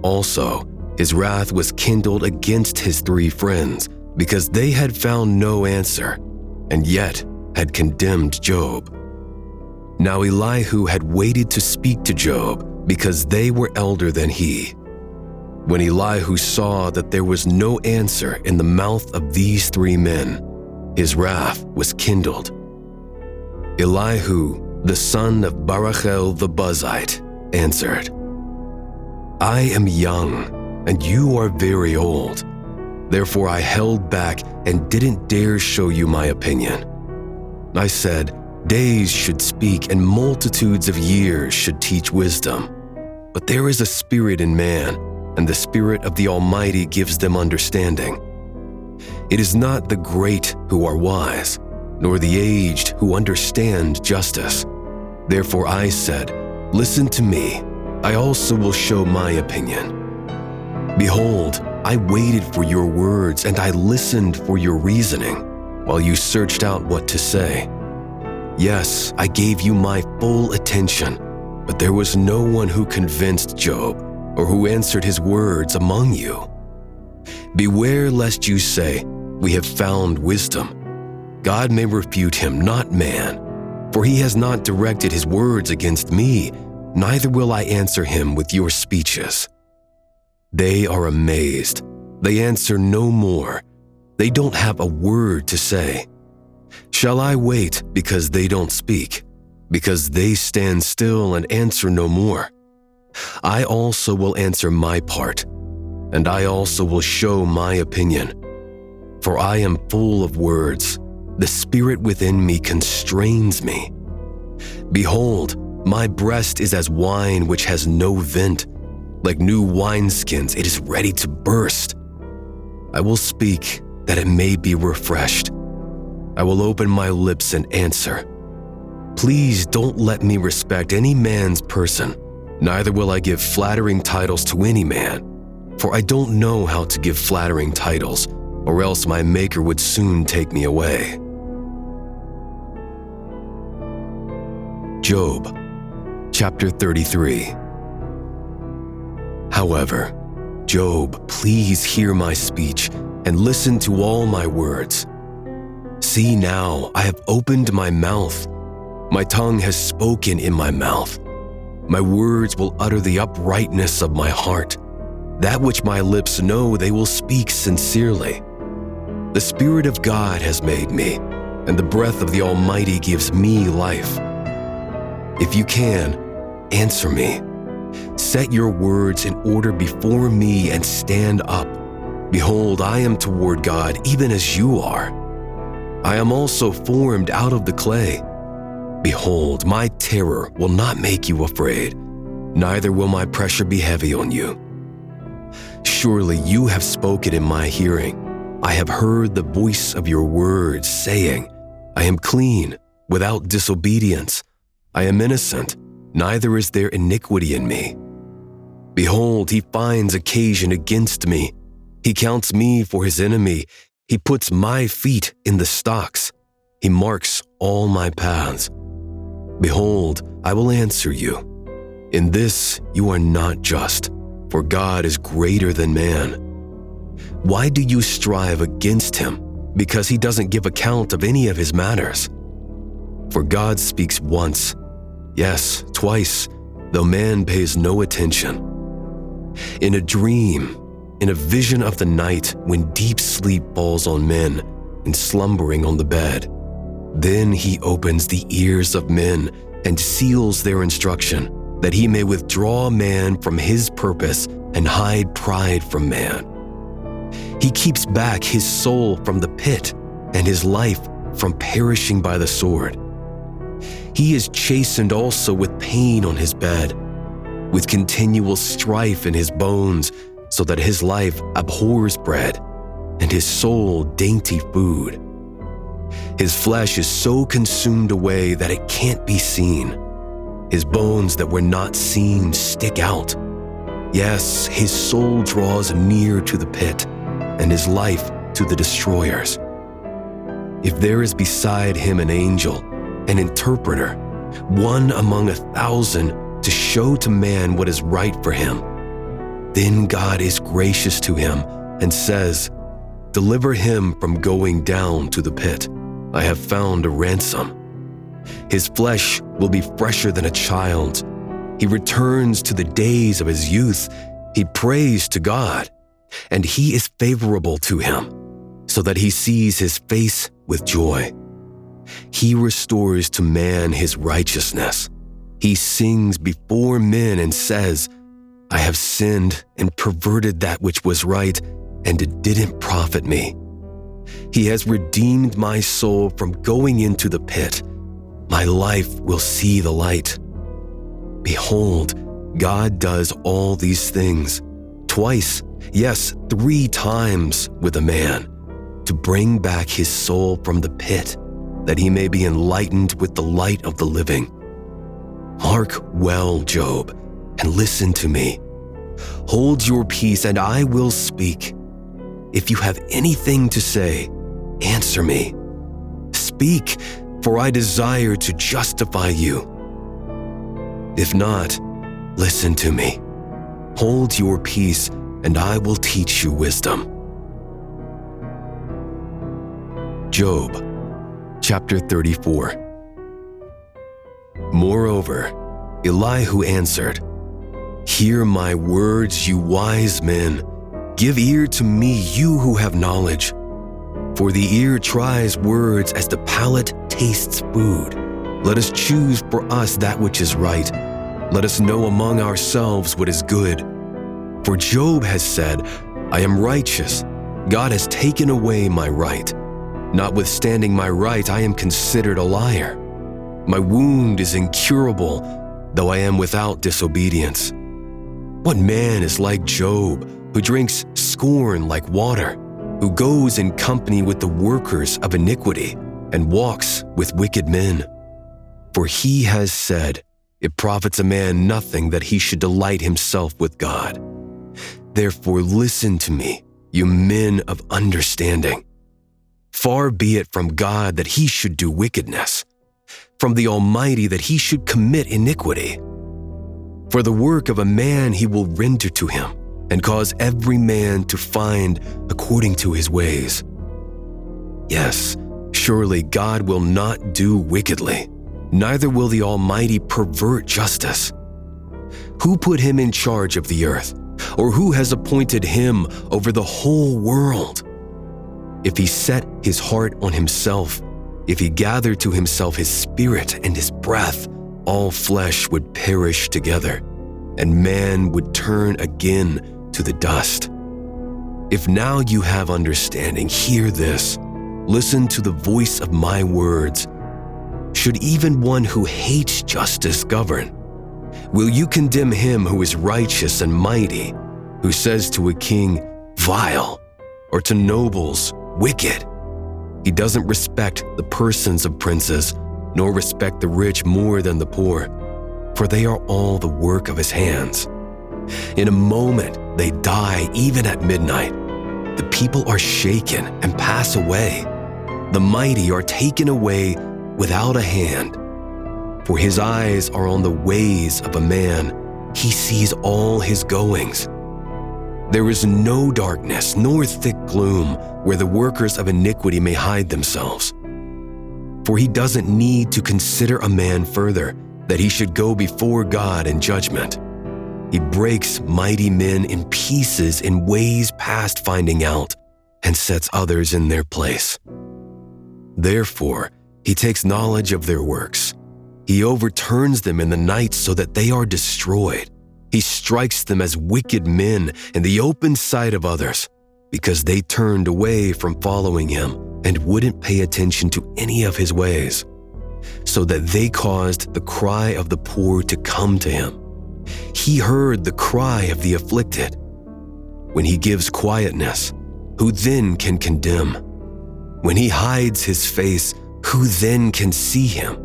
Also, his wrath was kindled against his three friends because they had found no answer, and yet had condemned Job. Now Elihu had waited to speak to Job because they were elder than he. When Elihu saw that there was no answer in the mouth of these three men, his wrath was kindled. Elihu, the son of Barachel the Buzite, answered, I am young, and you are very old. Therefore I held back and didn't dare show you my opinion. I said, days should speak and multitudes of years should teach wisdom. But there is a spirit in man, and the Spirit of the Almighty gives them understanding. It is not the great who are wise, nor the aged who understand justice. Therefore I said, listen to me, I also will show my opinion. Behold, I waited for your words and I listened for your reasoning while you searched out what to say. Yes, I gave you my full attention, but there was no one who convinced Job or who answered his words among you. Beware lest you say, we have found wisdom. God may refute him, not man, for he has not directed his words against me, neither will I answer him with your speeches. They are amazed. They answer no more. They don't have a word to say. Shall I wait because they don't speak, because they stand still and answer no more? I also will answer my part, and I also will show my opinion. For I am full of words. The spirit within me constrains me. Behold, my breast is as wine which has no vent. Like new wineskins, it is ready to burst. I will speak that it may be refreshed. I will open my lips and answer. Please don't let me respect any man's person, neither will I give flattering titles to any man, for I don't know how to give flattering titles, or else my Maker would soon take me away. Job, chapter 33. However, Job, please hear my speech and listen to all my words. See now, I have opened my mouth. My tongue has spoken in my mouth. My words will utter the uprightness of my heart. That which my lips know, they will speak sincerely. The Spirit of God has made me, and the breath of the Almighty gives me life. If you can, answer me. Set your words in order before me and stand up. Behold, I am toward God, even as you are. I am also formed out of the clay. Behold, my terror will not make you afraid, neither will my pressure be heavy on you. Surely you have spoken in my hearing. I have heard the voice of your words, saying, I am clean, without disobedience. I am innocent, neither is there iniquity in me. Behold, he finds occasion against me. He counts me for his enemy. He puts my feet in the stocks. He marks all my paths. Behold, I will answer you. In this you are not just, for God is greater than man. Why do you strive against him? Because he doesn't give account of any of his matters. For God speaks once, yes, twice, though man pays no attention. In a dream, in a vision of the night, when deep sleep falls on men and slumbering on the bed, then he opens the ears of men and seals their instruction, that he may withdraw man from his purpose and hide pride from man. He keeps back his soul from the pit and his life from perishing by the sword. He is chastened also with pain on his bed, with continual strife in his bones, so that his life abhors bread, and his soul dainty food. His flesh is so consumed away that it can't be seen. His bones that were not seen stick out. Yes, his soul draws near to the pit, and his life to the destroyers. If there is beside him an angel, an interpreter, one among 1,000 to show to man what is right for him, then God is gracious to him and says, deliver him from going down to the pit. I have found a ransom. His flesh will be fresher than a child's. He returns to the days of his youth. He prays to God, and he is favorable to him, so that he sees his face with joy. He restores to man his righteousness. He sings before men and says, I have sinned and perverted that which was right, and it didn't profit me. He has redeemed my soul from going into the pit. My life will see the light. Behold, God does all these things, twice, yes, 3 times with a man, to bring back his soul from the pit, that he may be enlightened with the light of the living. Mark well, Job, and listen to me. Hold your peace, and I will speak. If you have anything to say, answer me. Speak, for I desire to justify you. If not, listen to me. Hold your peace, and I will teach you wisdom. Job, chapter 34. Moreover, Elihu answered, Hear my words, you wise men. Give ear to me, you who have knowledge. For the ear tries words as the palate tastes food. Let us choose for us that which is right. Let us know among ourselves what is good. For Job has said, I am righteous. God has taken away my right. Notwithstanding my right, I am considered a liar. My wound is incurable, though I am without disobedience. What man is like Job, who drinks scorn like water, who goes in company with the workers of iniquity and walks with wicked men? For he has said, It profits a man nothing that he should delight himself with God. Therefore listen to me, you men of understanding. Far be it from God that he should do wickedness, from the Almighty that he should commit iniquity. For the work of a man he will render to him, and cause every man to find according to his ways. Yes, surely God will not do wickedly, neither will the Almighty pervert justice. Who put him in charge of the earth, or who has appointed him over the whole world? If he set his heart on himself, if he gathered to himself his spirit and his breath, all flesh would perish together, and man would turn again to the dust. If now you have understanding, hear this. Listen to the voice of my words. Should even one who hates justice govern? Will you condemn him who is righteous and mighty, who says to a king, vile, or to nobles, wicked? He doesn't respect the persons of princes, nor respect the rich more than the poor, for they are all the work of his hands. In a moment they die, even at midnight. The people are shaken and pass away. The mighty are taken away without a hand. For his eyes are on the ways of a man. He sees all his goings. There is no darkness nor thick gloom where the workers of iniquity may hide themselves. For he doesn't need to consider a man further, that he should go before God in judgment. He breaks mighty men in pieces in ways past finding out, and sets others in their place. Therefore, he takes knowledge of their works. He overturns them in the night so that they are destroyed. He strikes them as wicked men in the open sight of others, because they turned away from following him and wouldn't pay attention to any of his ways, so that they caused the cry of the poor to come to him. He heard the cry of the afflicted. When he gives quietness, who then can condemn? When he hides his face, who then can see him?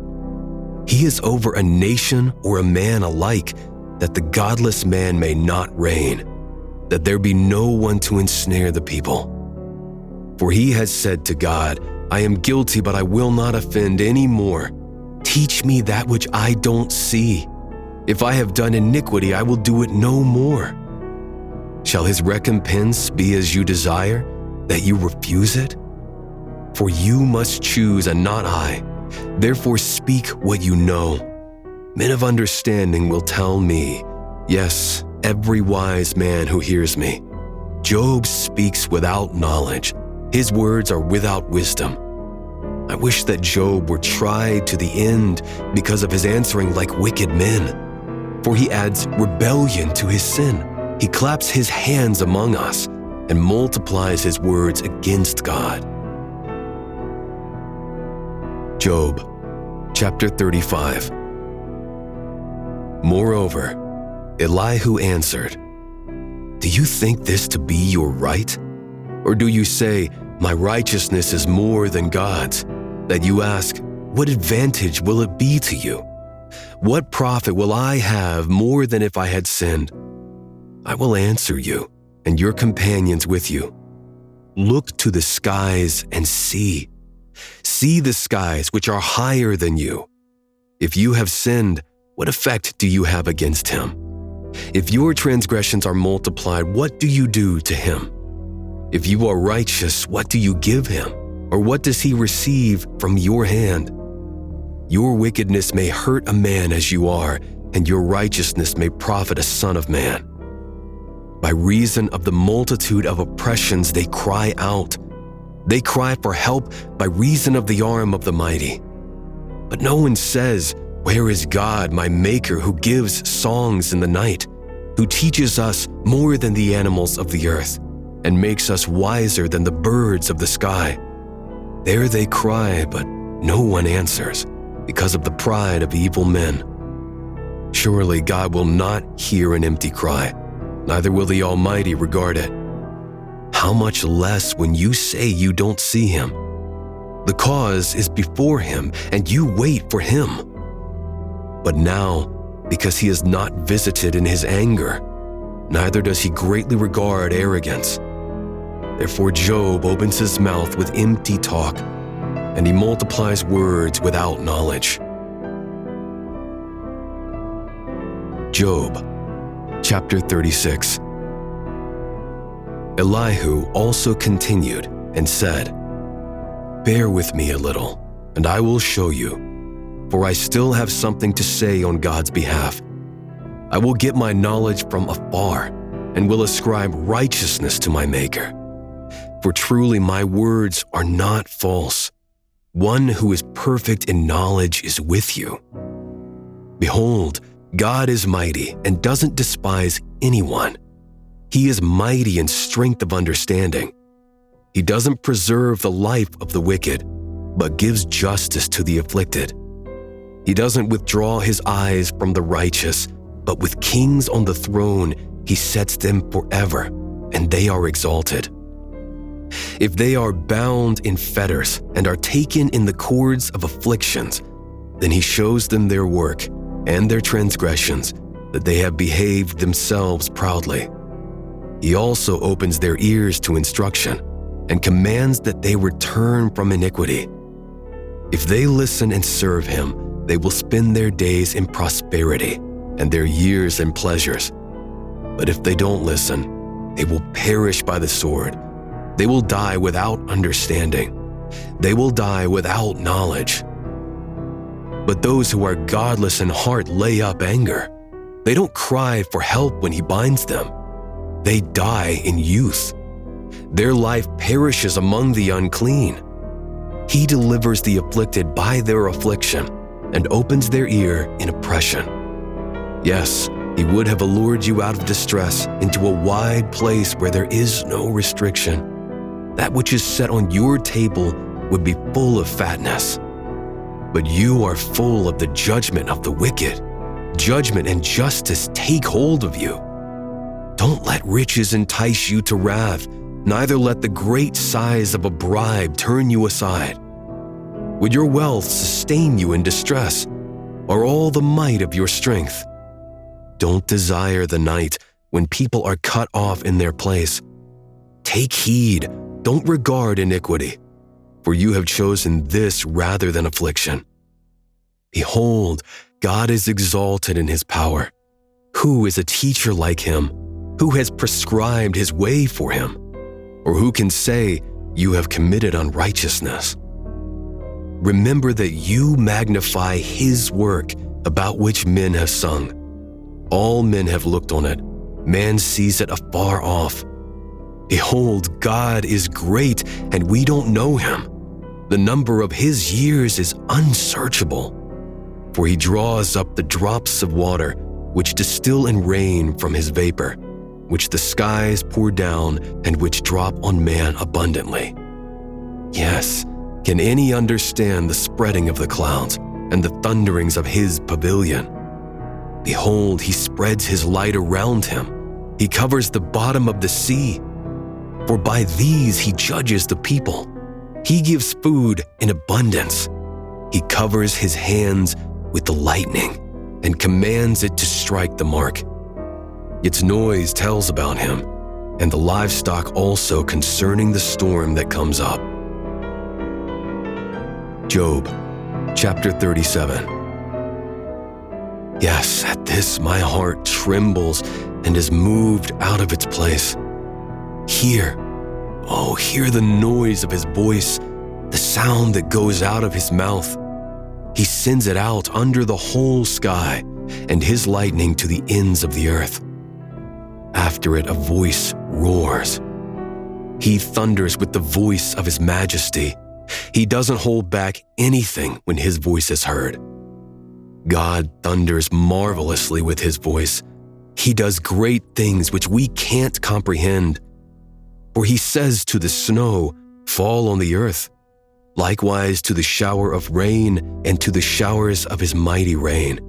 He is over a nation or a man alike, that the godless man may not reign, that there be no one to ensnare the people. For he has said to God, I am guilty, but I will not offend any more. Teach me that which I don't see. If I have done iniquity, I will do it no more. Shall his recompense be as you desire, that you refuse it? For you must choose and not I. Therefore speak what you know. Men of understanding will tell me, yes, every wise man who hears me. Job speaks without knowledge. His words are without wisdom. I wish that Job were tried to the end because of his answering like wicked men. For he adds rebellion to his sin. He claps his hands among us and multiplies his words against God. Job, chapter 35. Moreover, Elihu answered, Do you think this to be your right? Or do you say, My righteousness is more than God's? That you ask, What advantage will it be to you? What profit will I have more than if I had sinned? I will answer you and your companions with you. Look to the skies and see. See the skies which are higher than you. If you have sinned, what effect do you have against him? If your transgressions are multiplied, what do you do to him? If you are righteous, what do you give him? Or what does he receive from your hand? Your wickedness may hurt a man as you are, and your righteousness may profit a son of man. By reason of the multitude of oppressions they cry out. They cry for help by reason of the arm of the mighty. But no one says, "Where is God, my Maker, who gives songs in the night, who teaches us more than the animals of the earth, and makes us wiser than the birds of the sky?" There they cry, but no one answers, because of the pride of evil men. Surely God will not hear an empty cry, neither will the Almighty regard it. How much less when you say you don't see him? The cause is before him, and you wait for him. But now, because he is not visited in his anger, neither does he greatly regard arrogance. Therefore Job opens his mouth with empty talk, and he multiplies words without knowledge. Job, chapter 36. Elihu also continued and said, "Bear with me a little, and I will show you, for I still have something to say on God's behalf. I will get my knowledge from afar, and will ascribe righteousness to my Maker. For truly my words are not false. One who is perfect in knowledge is with you. Behold, God is mighty and doesn't despise anyone. He is mighty in strength of understanding. He doesn't preserve the life of the wicked, but gives justice to the afflicted. He doesn't withdraw his eyes from the righteous, but with kings on the throne, he sets them forever, and they are exalted. If they are bound in fetters and are taken in the cords of afflictions, then he shows them their work and their transgressions, that they have behaved themselves proudly. He also opens their ears to instruction and commands that they return from iniquity. If they listen and serve him, they will spend their days in prosperity and their years in pleasures. But if they don't listen, they will perish by the sword. They will die without understanding. They will die without knowledge. But those who are godless in heart lay up anger. They don't cry for help when he binds them. They die in youth. Their life perishes among the unclean. He delivers the afflicted by their affliction and opens their ear in oppression. Yes, he would have allured you out of distress into a wide place where there is no restriction. That which is set on your table would be full of fatness. But you are full of the judgment of the wicked. Judgment and justice take hold of you. Don't let riches entice you to wrath, neither let the great size of a bribe turn you aside. Would your wealth sustain you in distress, or all the might of your strength? Don't desire the night when people are cut off in their place. Take heed, don't regard iniquity, for you have chosen this rather than affliction. Behold, God is exalted in his power. Who is a teacher like him? Who has prescribed his way for him? Or who can say, you have committed unrighteousness? Remember that you magnify his work about which men have sung. All men have looked on it. Man sees it afar off. Behold, God is great, and we don't know him. The number of his years is unsearchable. For he draws up the drops of water, which distill in rain from his vapor, which the skies pour down and which drop on man abundantly. Yes, can any understand the spreading of the clouds and the thunderings of his pavilion? Behold, he spreads his light around him. He covers the bottom of the sea. For by these he judges the people. He gives food in abundance. He covers his hands with the lightning and commands it to strike the mark. Its noise tells about him, and the livestock also concerning the storm that comes up. Job, chapter 37. Yes, at this my heart trembles and is moved out of its place. Hear the noise of his voice, the sound that goes out of his mouth. He sends it out under the whole sky, and his lightning to the ends of the earth. After it, a voice roars. He thunders with the voice of his majesty. He doesn't hold back anything when his voice is heard. God thunders marvelously with his voice. He does great things which we can't comprehend. For he says to the snow, "Fall on the earth," likewise to the shower of rain and to the showers of his mighty rain.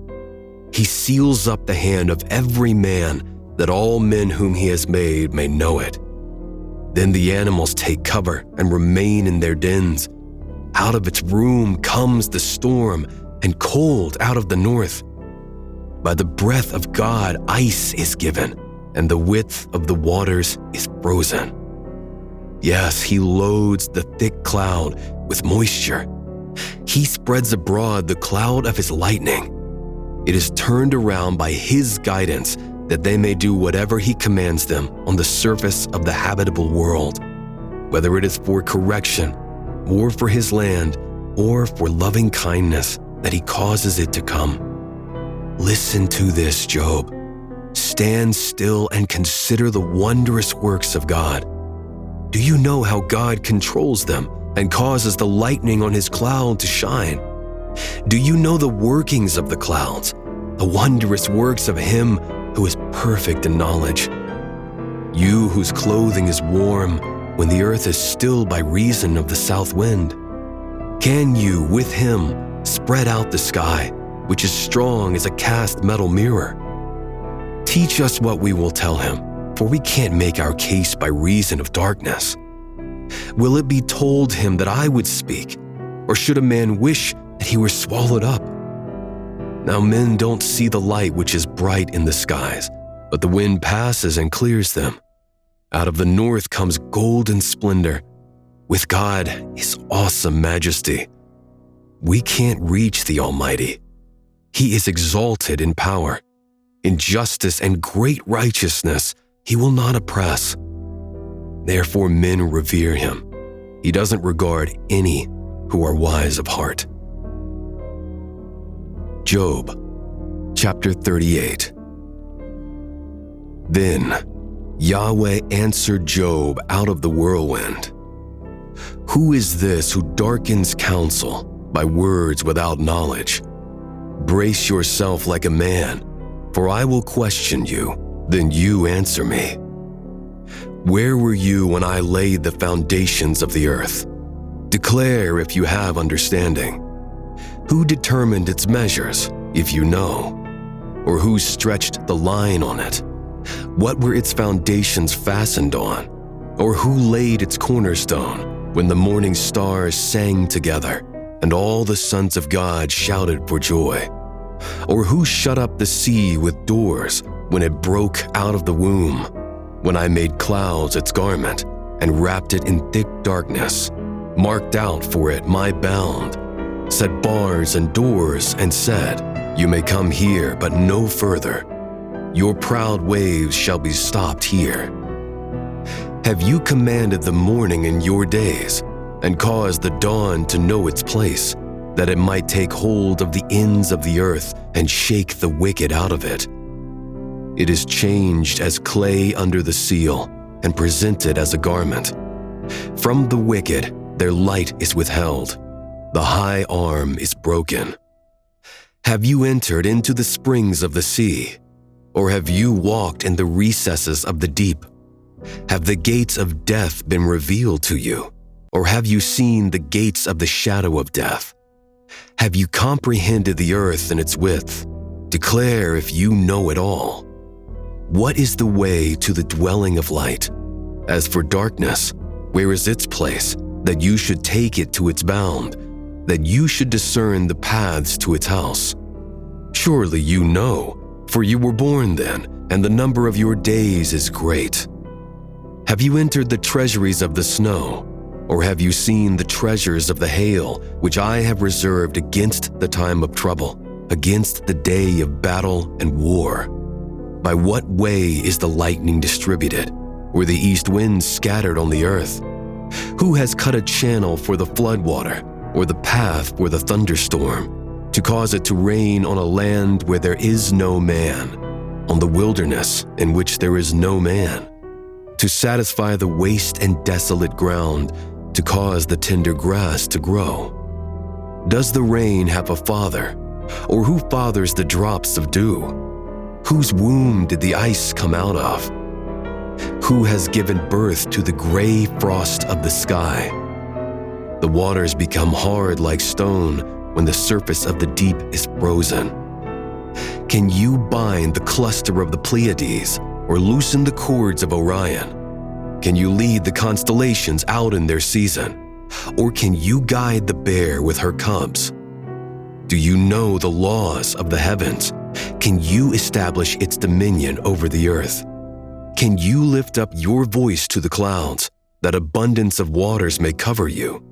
He seals up the hand of every man, that all men whom he has made may know it. Then the animals take cover and remain in their dens. Out of its room comes the storm, and cold out of the north. By the breath of God ice is given, and the width of the waters is frozen. Yes, he loads the thick cloud with moisture. He spreads abroad the cloud of his lightning. It is turned around by his guidance, that they may do whatever he commands them on the surface of the habitable world, whether it is for correction, or for his land, or for loving kindness, that he causes it to come. Listen to this, Job. Stand still and consider the wondrous works of God. Do you know how God controls them and causes the lightning on his cloud to shine? Do you know the workings of the clouds, the wondrous works of him who is perfect in knowledge? You whose clothing is warm when the earth is still by reason of the south wind. Can you, with him, spread out the sky, which is strong as a cast metal mirror? Teach us what we will tell him, for we can't make our case by reason of darkness. Will it be told him that I would speak, or should a man wish that he were swallowed up? Now men don't see the light which is bright in the skies, but the wind passes and clears them. Out of the north comes golden splendor. With God is awesome majesty. We can't reach the Almighty. He is exalted in power. In justice and great righteousness, he will not oppress. Therefore men revere him. He doesn't regard any who are wise of heart. Job, chapter 38. Then Yahweh answered Job out of the whirlwind. Who is this who darkens counsel by words without knowledge? Brace yourself like a man, for I will question you, then you answer me. Where were you when I laid the foundations of the earth? Declare if you have understanding. Who determined its measures, if you know? Or who stretched the line on it? What were its foundations fastened on? Or who laid its cornerstone when the morning stars sang together and all the sons of God shouted for joy? Or who shut up the sea with doors when it broke out of the womb? When I made clouds its garment and wrapped it in thick darkness, marked out for it my bound, set bars and doors and said, "You may come here, but no further. Your proud waves shall be stopped here." Have you commanded the morning in your days and caused the dawn to know its place, that it might take hold of the ends of the earth and shake the wicked out of it? It is changed as clay under the seal and presented as a garment. From the wicked their light is withheld. The high arm is broken. Have you entered into the springs of the sea? Or have you walked in the recesses of the deep? Have the gates of death been revealed to you? Or have you seen the gates of the shadow of death? Have you comprehended the earth and its width? Declare if you know it all. What is the way to the dwelling of light? As for darkness, where is its place, that you should take it to its bound, that you should discern the paths to its house? Surely you know, For you were born then, and the number of your days is great. Have you entered the treasuries of the snow, or have you seen the treasures of the hail, which I have reserved against the time of trouble, against the day of battle and war? By what way is the lightning distributed, or the east wind scattered on the earth? Who has cut a channel for the floodwater, or the path for the thunderstorm, to cause it to rain on a land where there is no man, on the wilderness in which there is no man, to satisfy the waste and desolate ground, to cause the tender grass to grow? Does the rain have a father, or who fathers the drops of dew? Whose womb did the ice come out of? Who has given birth to the gray frost of the sky? The waters become hard like stone when the surface of the deep is frozen. Can you bind the cluster of the Pleiades or loosen the cords of Orion? Can you lead the constellations out in their season? Or can you guide the bear with her cubs? Do you know the laws of the heavens? Can you establish its dominion over the earth? Can you lift up your voice to the clouds, that abundance of waters may cover you?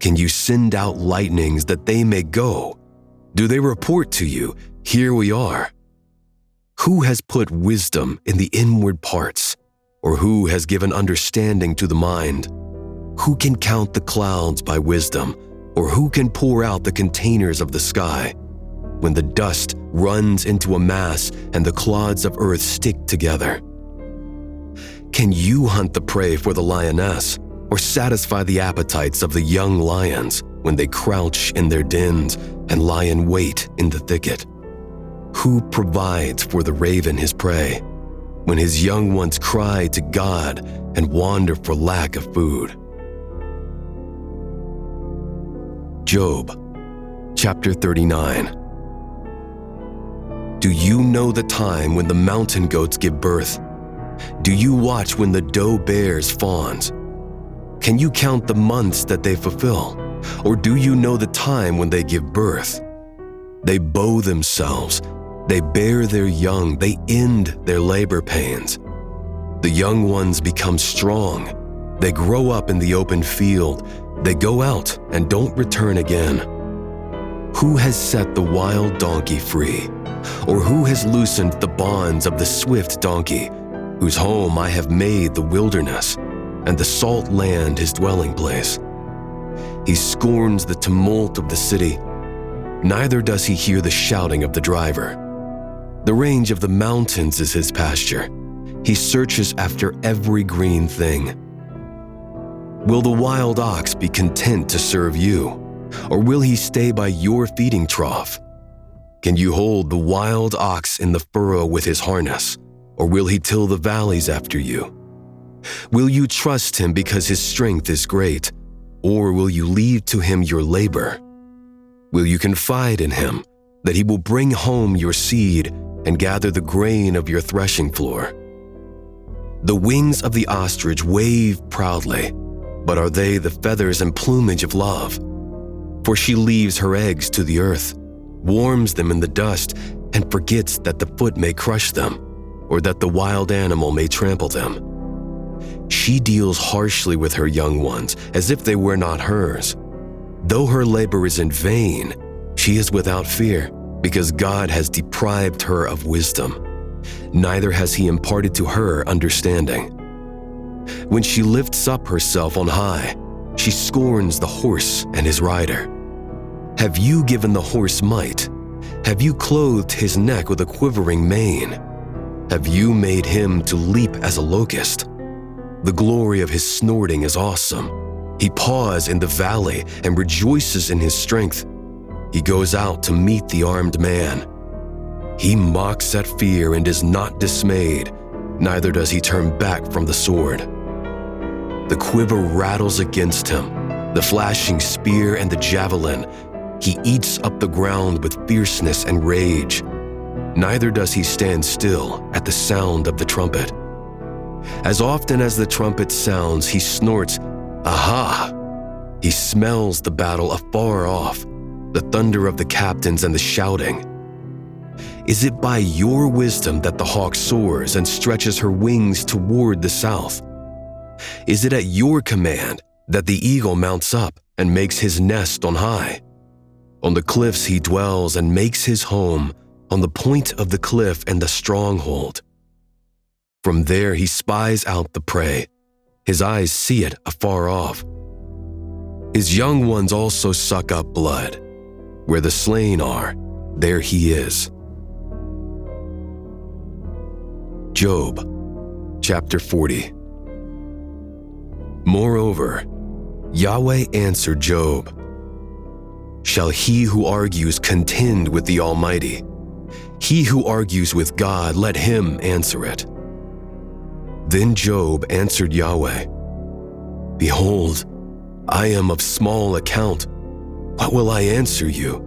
Can you send out lightnings that they may go? Do they report to you, here we are? Who has put wisdom in the inward parts, or who has given understanding to the mind? Who can count the clouds by wisdom, or who can pour out the containers of the sky? When the dust runs into a mass and the clods of earth stick together? Can you hunt the prey for the lioness, or satisfy the appetites of the young lions when they crouch in their dens and lie in wait in the thicket? Who provides for the raven his prey, when his young ones cry to God and wander for lack of food? Job, chapter 39. Do you know the time when the mountain goats give birth? Do you watch when the doe bears fawns? Can you count the months that they fulfill? Or do you know the time when they give birth? They bow themselves, they bear their young, they end their labor pains. The young ones become strong, they grow up in the open field, they go out and don't return again. Who has set the wild donkey free? Or who has loosened the bonds of the swift donkey, whose home I have made the wilderness, and the salt land his dwelling place? He scorns the tumult of the city, neither does he hear the shouting of the driver. The range of the mountains is his pasture. He searches after every green thing. Will the wild ox be content to serve you, or will he stay by your feeding trough? Can you hold the wild ox in the furrow with his harness, or will he till the valleys after you? Will you trust him because his strength is great, or will you leave to him your labor? Will you confide in him that he will bring home your seed and gather the grain of your threshing floor? The wings of the ostrich wave proudly, but are they the feathers and plumage of love? For she leaves her eggs to the earth, warms them in the dust, and forgets that the foot may crush them, or that the wild animal may trample them. She deals harshly with her young ones, as if they were not hers. Though her labor is in vain, she is without fear, because God has deprived her of wisdom, neither has he imparted to her understanding. When she lifts up herself on high, she scorns the horse and his rider. Have you given the horse might? Have you clothed his neck with a quivering mane? Have you made him to leap as a locust? The glory of his snorting is awesome. He paws in the valley and rejoices in his strength. He goes out to meet the armed man. He mocks at fear and is not dismayed, neither does he turn back from the sword. The quiver rattles against him, the flashing spear and the javelin. He eats up the ground with fierceness and rage. Neither does he stand still at the sound of the trumpet. As often as the trumpet sounds, he snorts, "Aha!" He smells the battle afar off, the thunder of the captains and the shouting. Is it by your wisdom that the hawk soars and stretches her wings toward the south? Is it at your command that the eagle mounts up and makes his nest on high? On the cliffs he dwells and makes his home, on the point of the cliff and the stronghold. From there he spies out the prey. His eyes see it afar off. His young ones also suck up blood. Where the slain are, there he is. Job, chapter 40. Moreover, Yahweh answered Job, "Shall he who argues contend with the Almighty? He who argues with God, let him answer it." Then Job answered Yahweh, "Behold, I am of small account. What will I answer you?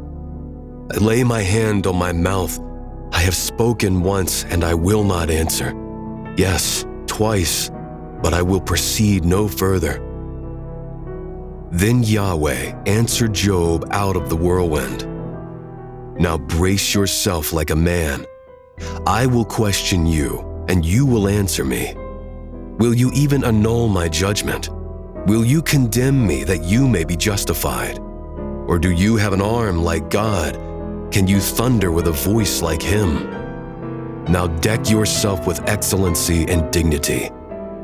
I lay my hand on my mouth. I have spoken once, and I will not answer. Yes, twice, but I will proceed no further." Then Yahweh answered Job out of the whirlwind, "Now brace yourself like a man. I will question you, and you will answer me. Will you even annul my judgment? Will you condemn me that you may be justified? Or do you have an arm like God? Can you thunder with a voice like him? Now deck yourself with excellency and dignity.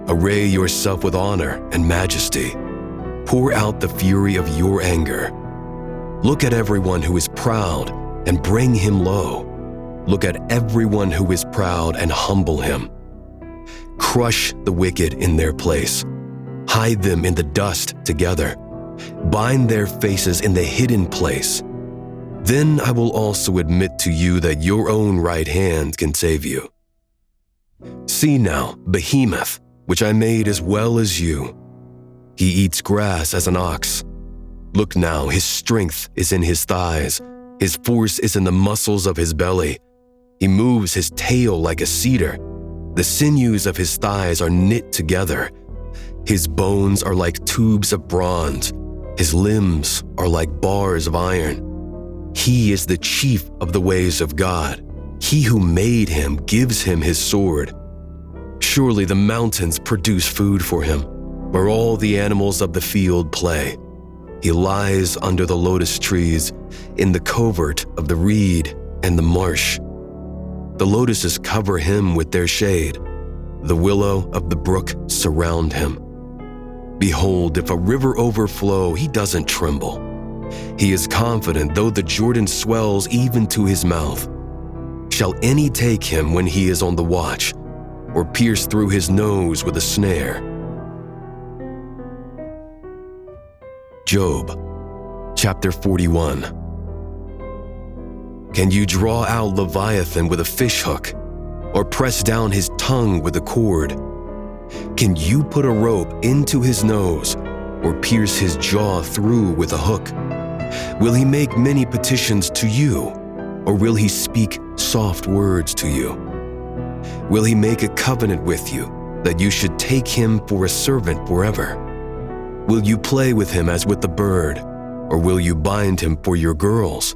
Array yourself with honor and majesty. Pour out the fury of your anger. Look at everyone who is proud and bring him low. Look at everyone who is proud and humble him. Crush the wicked in their place. Hide them in the dust together. Bind their faces in the hidden place. Then I will also admit to you that your own right hand can save you. See now, Behemoth, which I made as well as you. He eats grass as an ox. Look now, his strength is in his thighs. His force is in the muscles of his belly. He moves his tail like a cedar. The sinews of his thighs are knit together. His bones are like tubes of bronze. His limbs are like bars of iron. He is the chief of the ways of God. He who made him gives him his sword. Surely the mountains produce food for him, where all the animals of the field play. He lies under the lotus trees, in the covert of the reed and the marsh. The lotuses cover him with their shade. The willow of the brook surround him. Behold, if a river overflow, he doesn't tremble. He is confident, though the Jordan swells even to his mouth. Shall any take him when he is on the watch, or pierce through his nose with a snare? Job, chapter 41. Can you draw out Leviathan with a fishhook, or press down his tongue with a cord? Can you put a rope into his nose, or pierce his jaw through with a hook? Will he make many petitions to you, or will he speak soft words to you? Will he make a covenant with you, that you should take him for a servant forever? Will you play with him as with a bird, or will you bind him for your girls?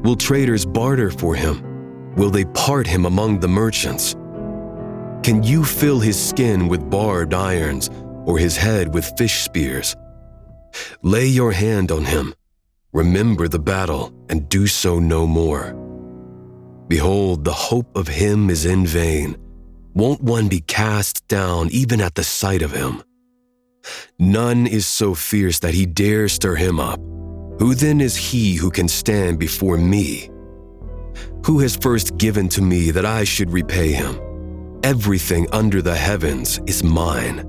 Will traders barter for him? Will they part him among the merchants? Can you fill his skin with barbed irons, or his head with fish spears? Lay your hand on him. Remember the battle, and do so no more. Behold, the hope of him is in vain. Won't one be cast down even at the sight of him? None is so fierce that he dares stir him up. Who then is he who can stand before me? Who has first given to me that I should repay him? Everything under the heavens is mine.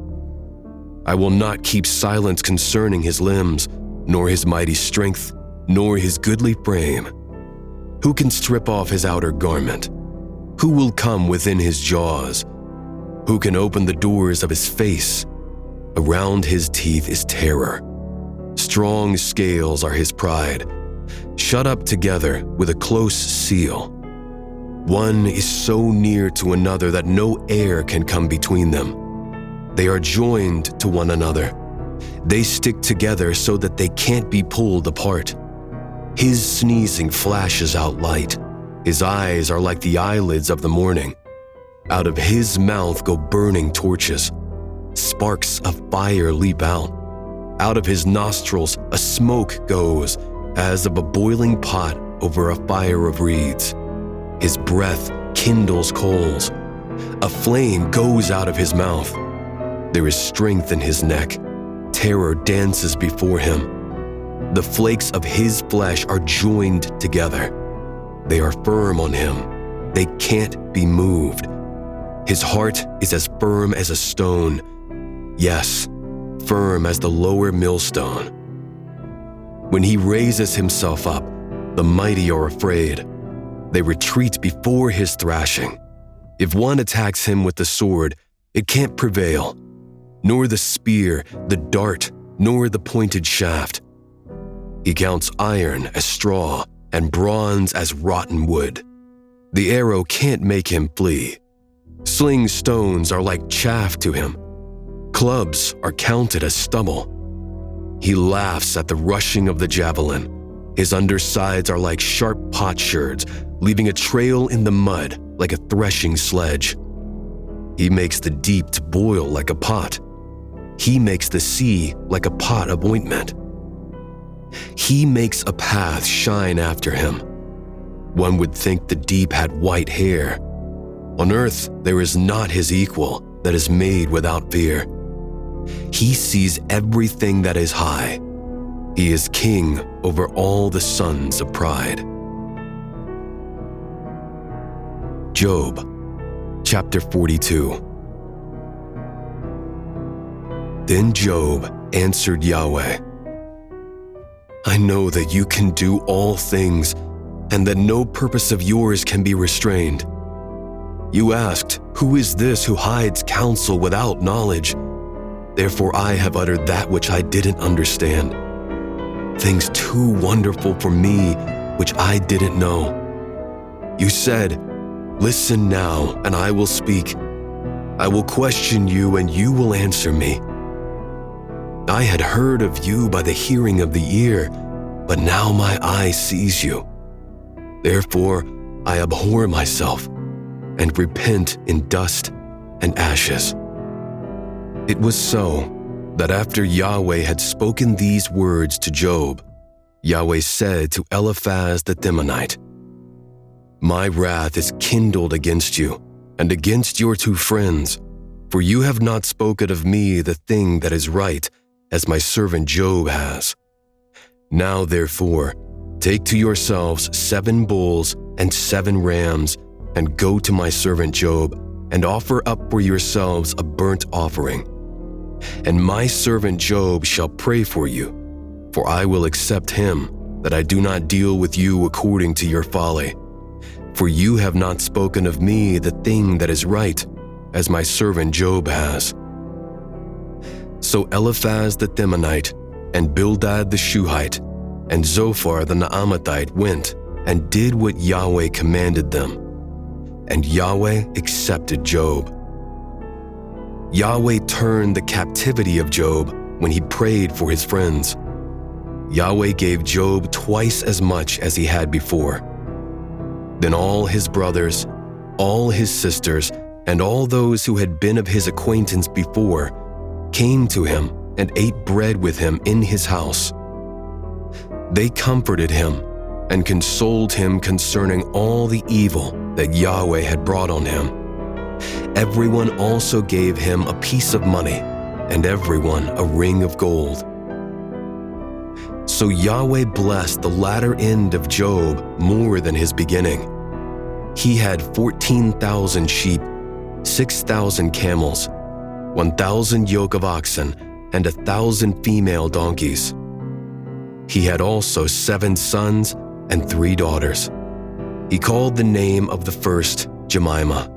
I will not keep silence concerning his limbs, nor his mighty strength, nor his goodly frame. Who can strip off his outer garment? Who will come within his jaws? Who can open the doors of his face? Around his teeth is terror. Strong scales are his pride, shut up together with a close seal. One is so near to another that no air can come between them. They are joined to one another. They stick together so that they can't be pulled apart. His sneezing flashes out light. His eyes are like the eyelids of the morning. Out of his mouth go burning torches. Sparks of fire leap out. Out of his nostrils a smoke goes, as of a boiling pot over a fire of reeds. His breath kindles coals. A flame goes out of his mouth. There is strength in his neck. Terror dances before him. The flakes of his flesh are joined together. They are firm on him. They can't be moved. His heart is as firm as a stone. Yes, firm as the lower millstone. When he raises himself up, the mighty are afraid. They retreat before his thrashing. If one attacks him with the sword, it can't prevail, nor the spear, the dart, nor the pointed shaft. He counts iron as straw and bronze as rotten wood. The arrow can't make him flee. Sling stones are like chaff to him. Clubs are counted as stubble. He laughs at the rushing of the javelin. His undersides are like sharp potsherds, leaving a trail in the mud like a threshing sledge. He makes the deep to boil like a pot. He makes the sea like a pot of ointment. He makes a path shine after him. One would think the deep had white hair. On earth there is not his equal that is made without fear. He sees everything that is high. He is king over all the sons of pride. Job, chapter 42. Then Job answered Yahweh, I know that you can do all things, and that no purpose of yours can be restrained. You asked, who is this who hides counsel without knowledge? Therefore I have uttered that which I didn't understand. Things too wonderful for me, which I didn't know. You said, listen now, and I will speak. I will question you, and you will answer me. I had heard of you by the hearing of the ear, but now my eye sees you. Therefore I abhor myself, and repent in dust and ashes. It was so that after Yahweh had spoken these words to Job, Yahweh said to Eliphaz the Temanite, My wrath is kindled against you and against your two friends, for you have not spoken of me the thing that is right, as my servant Job has. Now therefore, take to yourselves 7 bulls and 7 rams, and go to my servant Job, and offer up for yourselves a burnt offering. And my servant Job shall pray for you, for I will accept him, that I do not deal with you according to your folly. For you have not spoken of me the thing that is right, as my servant Job has. So Eliphaz the Temanite, and Bildad the Shuhite, and Zophar the Naamathite went and did what Yahweh commanded them. And Yahweh accepted Job. Yahweh turned the captivity of Job when he prayed for his friends. Yahweh gave Job twice as much as he had before. Then all his brothers, all his sisters, and all those who had been of his acquaintance before came to him and ate bread with him in his house. They comforted him and consoled him concerning all the evil that Yahweh had brought on him. Everyone also gave him a piece of money, and everyone a ring of gold. So Yahweh blessed the latter end of Job more than his beginning. He had 14,000 sheep, 6,000 camels, 1,000 yoke of oxen, and 1,000 female donkeys. He had also 7 sons and 3 daughters. He called the name of the first Jemimah,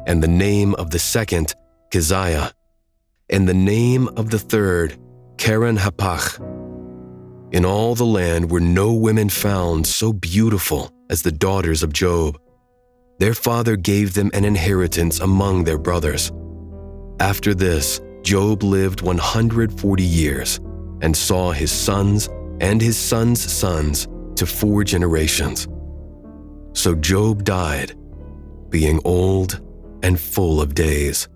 and the name of the second Keziah, and the name of the third Karen Hapach. In all the land were no women found so beautiful as the daughters of Job. Their father gave them an inheritance among their brothers. After this, Job lived 140 years and saw his sons and his sons' sons to 4 generations. So Job died, being old and full of days.